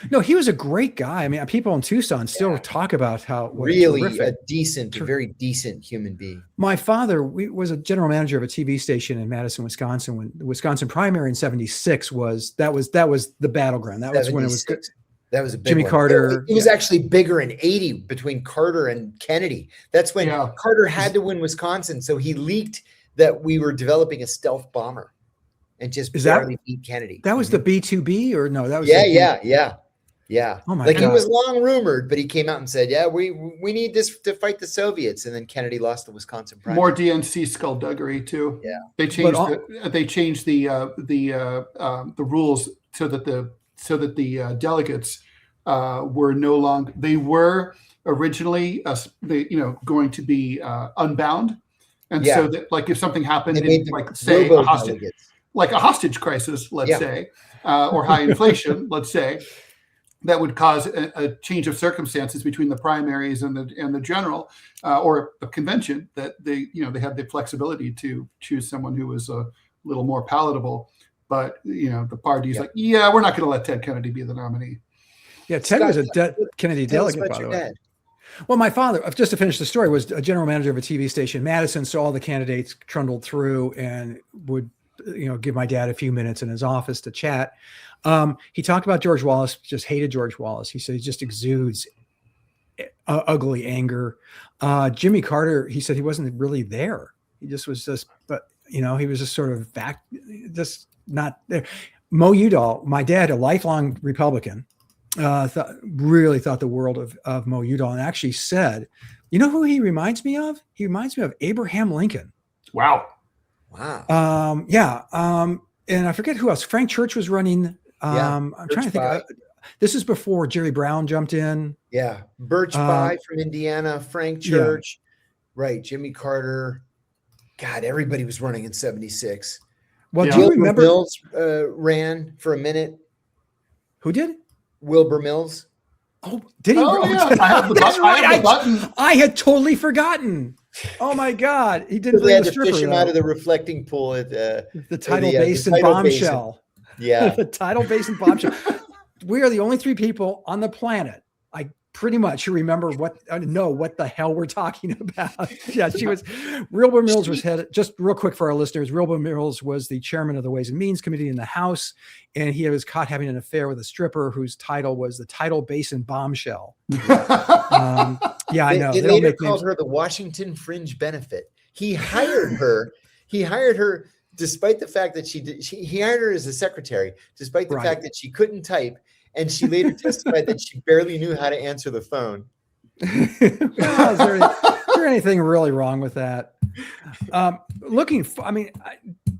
no, he was a great guy. I mean, people in Tucson still talk about how really terrific. a very decent human being. My father was a general manager of a TV station in Madison, Wisconsin, when the Wisconsin primary in '76 was the battleground. That was when it was good. That was a big Jimmy one. Carter. It was actually bigger in '80 between Carter and Kennedy. That's when Carter had to win Wisconsin, so he leaked that we were developing a stealth bomber, and just barely beat Kennedy. That was the B-2B, or no? That was yeah. Oh my God. He was long rumored, but he came out and said, "Yeah, we need this to fight the Soviets." And then Kennedy lost the Wisconsin primary. More DNC skullduggery too. Yeah, they changed the rules so that the delegates were no longer. They were originally going to be unbound, and so that, like, if something happened, in, like, say a hostage crisis, let's say, or high inflation, let's say, that would cause a change of circumstances between the primaries and the general or a convention, that they had the flexibility to choose someone who was a little more palatable. But the party's like, yeah, we're not going to let Ted Kennedy be the nominee. Yeah, Ted was a Kennedy delegate, by the way. Well, my father, just to finish the story, was a general manager of a TV station in Madison, so all the candidates trundled through and would give my dad a few minutes in his office to chat. He talked about George Wallace, just hated George Wallace. He said he just exudes ugly anger. Jimmy Carter, he said he wasn't really there. He just was he was just sort of back, just not there. Mo Udall, my dad, a lifelong Republican, really thought the world of Mo Udall, and actually said, you know who he reminds me of? He reminds me of Abraham Lincoln. Wow. And I forget who else. Frank Church was running. I'm trying to think. This is before Jerry Brown jumped in. Yeah. Birch Bayh from Indiana, Frank Church. Yeah. Right. Jimmy Carter. God, everybody was running in '76. Well, do you remember? Mills ran for a minute. Who did? Wilbur Mills. Oh, did he? Oh, yeah. I have the button. I had totally forgotten. Oh my God, he didn't. They had to fish him out of the reflecting pool at the Tidal Basin bombshell. Yeah, the Tidal Basin bombshell. We are the only three people on the planet, I pretty much remember know what the hell we're talking about. Yeah, she was. Wilbur Mills was head. Just real quick for our listeners, Wilbur Mills was the chairman of the Ways and Means Committee in the House, and he was caught having an affair with a stripper whose title was the Tidal Basin bombshell. Yeah, I know. They later called her the Washington Fringe Benefit. He hired her. Despite the fact that he hired her as a secretary, despite the fact that she couldn't type, and she later testified that she barely knew how to answer the phone. Well, is there anything really wrong with that?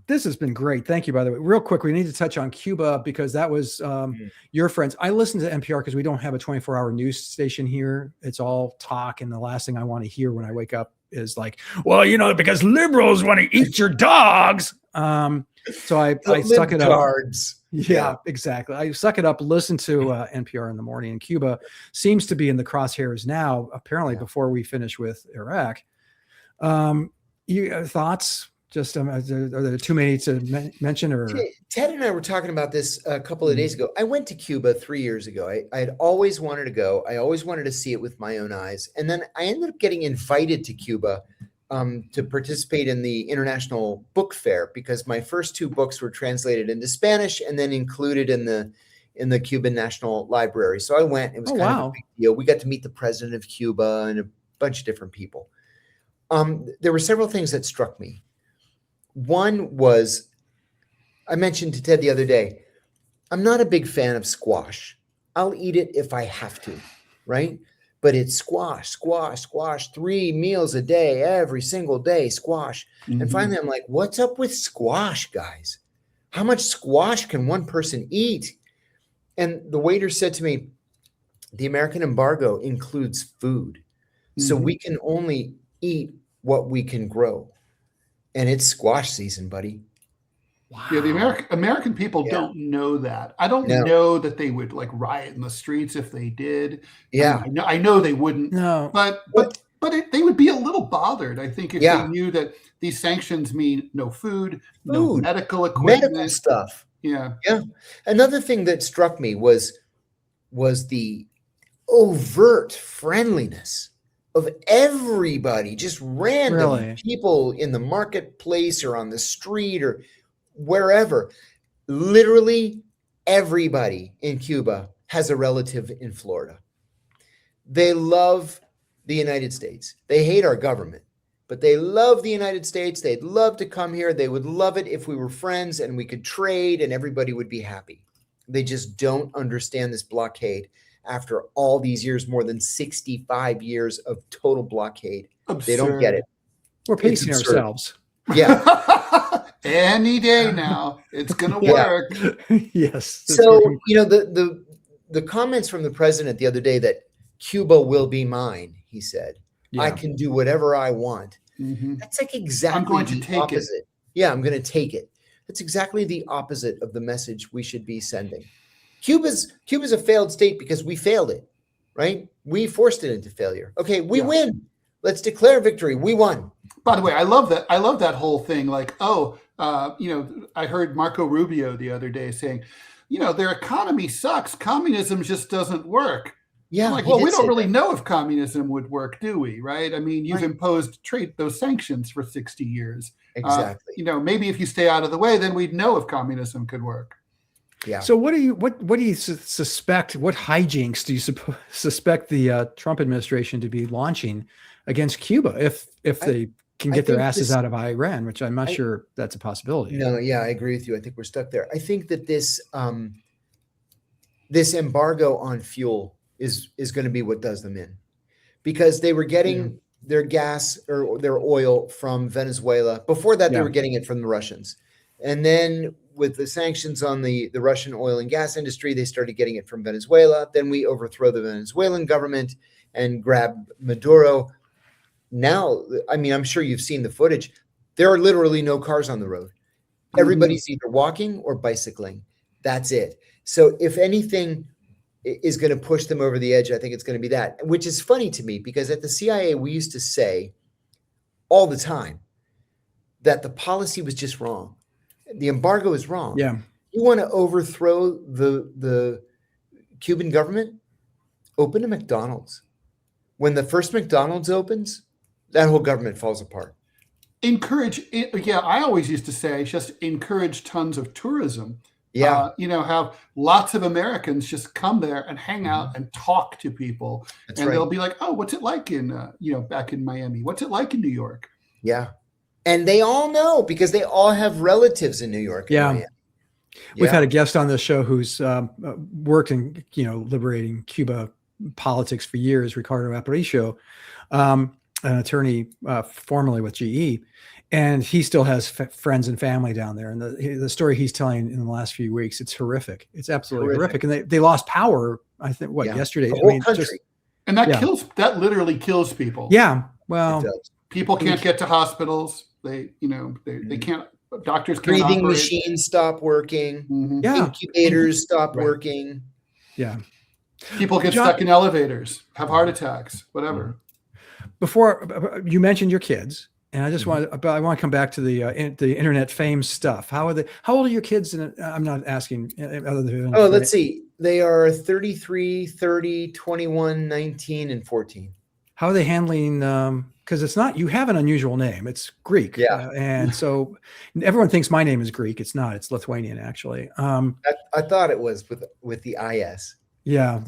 This has been great. Thank you, by the way. Real quick, we need to touch on Cuba, because that was your friends. I listen to NPR because we don't have a 24-hour news station here. It's all talk, and the last thing I want to hear when I wake up is like, well, because liberals want to eat your dogs. So I suck it up. Yeah, exactly. I suck it up, listen to NPR in the morning. And Cuba seems to be in the crosshairs now, apparently, before we finish with Iraq. Thoughts? Just are there too many to mention? Or Ted and I were talking about this a couple of days ago. I went to Cuba 3 years ago. I had always wanted to go. I always wanted to see it with my own eyes. And then I ended up getting invited to Cuba to participate in the International Book Fair, because my first two books were translated into Spanish and then included in the Cuban National Library. So I went. It was kind of a big deal. We got to meet the president of Cuba and a bunch of different people. There were several things that struck me. One was, I mentioned to Ted the other day, I'm not a big fan of squash. I'll eat it if I have to, right? But it's squash, 3 meals a day, every single day, squash. Mm-hmm. And finally, I'm like, what's up with squash, guys? How much squash can one person eat? And the waiter said to me, the American embargo includes food. Mm-hmm. So we can only eat what we can grow. And it's squash season, buddy. Wow. Yeah, the American people don't know that. I don't know that they would like riot in the streets if they did. Yeah, I know they wouldn't. No, but they would be a little bothered, I think, if they knew that these sanctions mean no food, no medical equipment, medical stuff. Yeah. Yeah. Another thing that struck me was the overt friendliness of everybody, just random Really? people in the marketplace or on the street or wherever. Literally everybody in Cuba has a relative in Florida. They love the United States. They hate our government, but they love the United States. They'd love to come here. They would love it if we were friends and we could trade and everybody would be happy. They just don't understand this blockade after all these years, more than 65 years of total blockade. Absurd. They don't get it. We're It's pacing absurd. ourselves. Yeah. Any day now, it's going to Yeah. work. Yes. So, the comments from the president the other day that Cuba will be mine, he said, I Yeah. can do whatever I want. Mhm. That's like exactly going to the take it. opposite. Yeah, I'm going to take it. That's exactly the opposite of the message we should be sending. Cuba's a failed state because we failed it, right? We forced it into failure. Okay, we win. Let's declare victory. We won. By the way, I love that. I love that whole thing. Like, I heard Marco Rubio the other day saying, their economy sucks. Communism just doesn't work. Yeah. I'm like, he well, did we don't say really that. know if communism would work, do we? Right? I mean, you've Right. imposed those sanctions for 60 years. Exactly. Maybe if you stay out of the way, then we'd know if communism could work. Yeah. So what do you suspect? What hijinks do you suspect the Trump administration to be launching against Cuba if they can get their think asses this- out of Iran, which I'm not sure that's a possibility. No, yeah, I agree with you. I think we're stuck there. I think that this embargo on fuel is going to be what does them in, because they were getting their gas or their oil from Venezuela. Before that, they were getting it from the Russians. And then with the sanctions on the Russian oil and gas industry, they started getting it from Venezuela. Then we overthrow the Venezuelan government and grab Maduro. Now, I mean, I'm sure you've seen the footage. There are literally no cars on the road. Everybody's either walking or bicycling. That's it. So if anything is going to push them over the edge, I think it's going to be that, which is funny to me because at the CIA, we used to say all the time that the policy was just wrong. The embargo is wrong. Yeah. You want to overthrow the Cuban government? Open a McDonald's. When the first McDonald's opens, that whole government falls apart. I always used to say just encourage tons of tourism. Yeah. Have lots of Americans just come there and hang out and talk to people. That's and right. they'll be like, oh, what's it like in, back in Miami? What's it like in New York? Yeah. And they all know because they all have relatives in New York. Yeah. Miami. We've had a guest on the show who's worked in, liberating Cuba politics for years, Ricardo Aparicio, an attorney formerly with GE. And he still has friends and family down there. And the story he's telling in the last few weeks, it's horrific. It's absolutely horrific. And they lost power, I think, yesterday? The whole country. And that literally kills people. Yeah. Well, people can't get to hospitals. They can't, doctors can't breathing operate. machines stop working. Mm-hmm. Yeah. Incubators stop working. Yeah. People get stuck in elevators, have heart attacks, whatever. Before you mentioned your kids, and I just I want to come back to the internet fame stuff. How old are your kids? And I'm not asking other than. Oh, let's see. They are 33, 30, 21, 19, and 14. How are they handling? Because it's not. You have an unusual name. It's Greek. Yeah. And so everyone thinks my name is Greek. It's not. It's Lithuanian, actually. I thought it was with the IS. Yeah,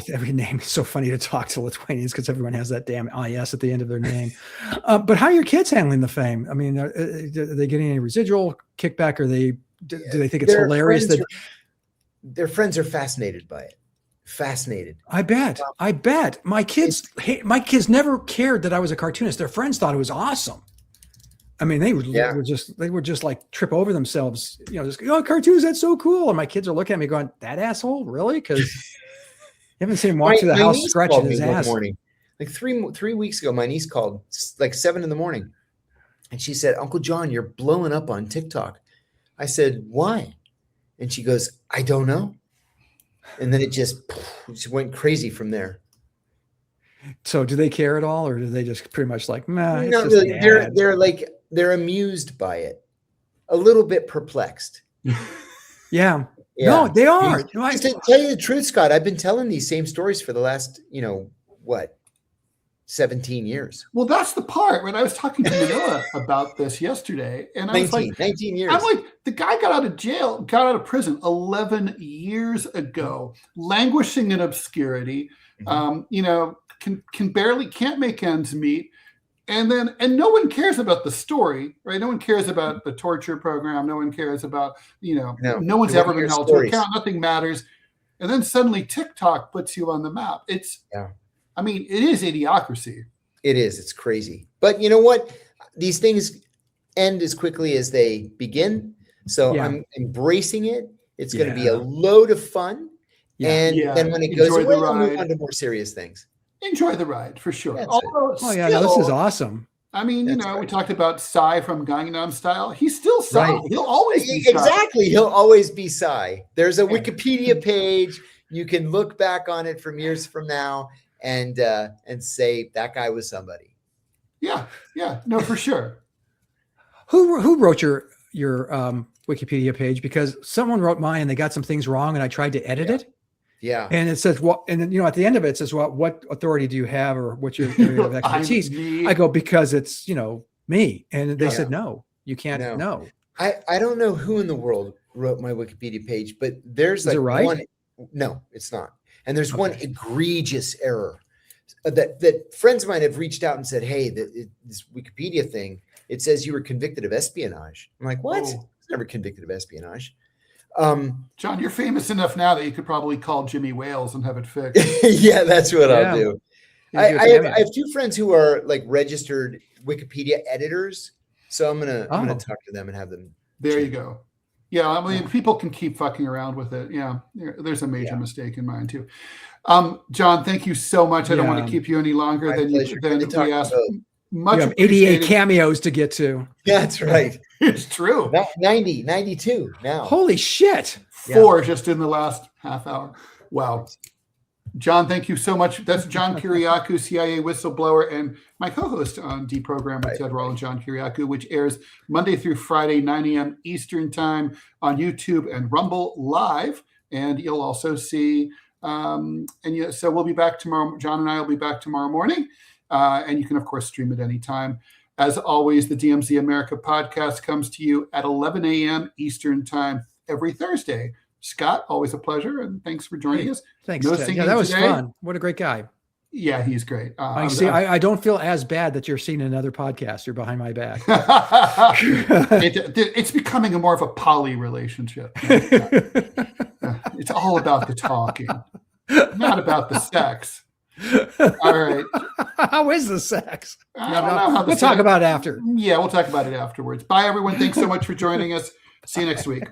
every name is so funny to talk to Lithuanians because everyone has that damn IS at the end of their name. But how are your kids handling the fame? I mean, are they getting any residual kickback? Or do they think it's hilarious that their friends are fascinated by it? Fascinated. I bet. My kids never cared that I was a cartoonist. Their friends thought it was awesome. I mean, they were just like trip over themselves, cartoons, that's so cool. And my kids are looking at me going, that asshole, really? Because you haven't seen him walk through the house scratching his ass. Morning. Like three weeks ago, my niece called like 7 a.m. and she said, Uncle John, you're blowing up on TikTok. I said, why? And she goes, I don't know. And then it just went crazy from there. So do they care at all, or do they just pretty much like, nah? Not really. They're amused by it, a little bit perplexed. Yeah. Yeah. No, they are. Just to tell you the truth, Scott, I've been telling these same stories for the last, 17 years. Well, that's the part when I was talking to Manila about this yesterday, and I was like, 19 years. I'm like, the guy got out of prison 11 years ago, languishing in obscurity, can't make ends meet. And no one cares about the story, right? No one cares about the torture program. No one cares about, no one's ever been held to account. Nothing matters. And then suddenly TikTok puts you on the map. It is idiocracy. It is. It's crazy. But you know what? These things end as quickly as they begin. So I'm embracing it. It's going to be a load of fun. Yeah. And then when it goes away, we'll move on to more serious things. Enjoy the ride for sure. This is awesome. I mean, we talked about Psy from Gangnam Style. He's still Psy. Right. He'll always be Psy. Exactly. He'll always be Psy. There's a Wikipedia page. You can look back on it from years from now and say that guy was somebody. Yeah. No, for sure. Who wrote your Wikipedia page? Because someone wrote mine and they got some things wrong and I tried to edit it. Yeah. And it says, and then, at the end of it, it says, what authority do you have or what's your area of expertise? I go, because it's, me. And they said, no, you can't. No. I don't know who in the world wrote my Wikipedia page, but there's Is it right? one. No, it's not. And there's one egregious error that friends of mine have reached out and said, hey, this Wikipedia thing, it says you were convicted of espionage. I'm like, what? I was never convicted of espionage. John, you're famous enough now that you could probably call Jimmy Wales and have it fixed. Yeah, that's what I'll do. I have two friends who are like registered Wikipedia editors, so I'm gonna talk to them and have them. There you go. Yeah, I mean, people can keep fucking around with it. Yeah, there's a major mistake in mine too. John, thank you so much. I don't want to keep you any longer than we asked. Much you have 88 cameos to get to. That's right. It's true. 90, 92 now. Holy shit. 4 just in the last half hour. Wow. John, thank you so much. That's John Kiriakou, CIA whistleblower, and my co-host on Deprogram with Ted Rall and John Kiriakou, which airs Monday through Friday, 9 a.m. Eastern time on YouTube and Rumble Live. And you'll also see, so we'll be back tomorrow. John and I will be back tomorrow morning. And you can, of course, stream it anytime. As always, the DMZ America podcast comes to you at 11 a.m. Eastern time every Thursday. Scott, always a pleasure, and thanks for joining us. Thanks, Ted. Yeah, that was fun. What a great guy. Yeah, he's great. I don't feel as bad that you're seeing another podcaster behind my back. It's becoming more of a poly relationship. It's all about the talking, not about the sex. All right. How is the sex? We'll talk about it after. Yeah, we'll talk about it afterwards. Bye, everyone. Thanks so much for joining us. See you next week.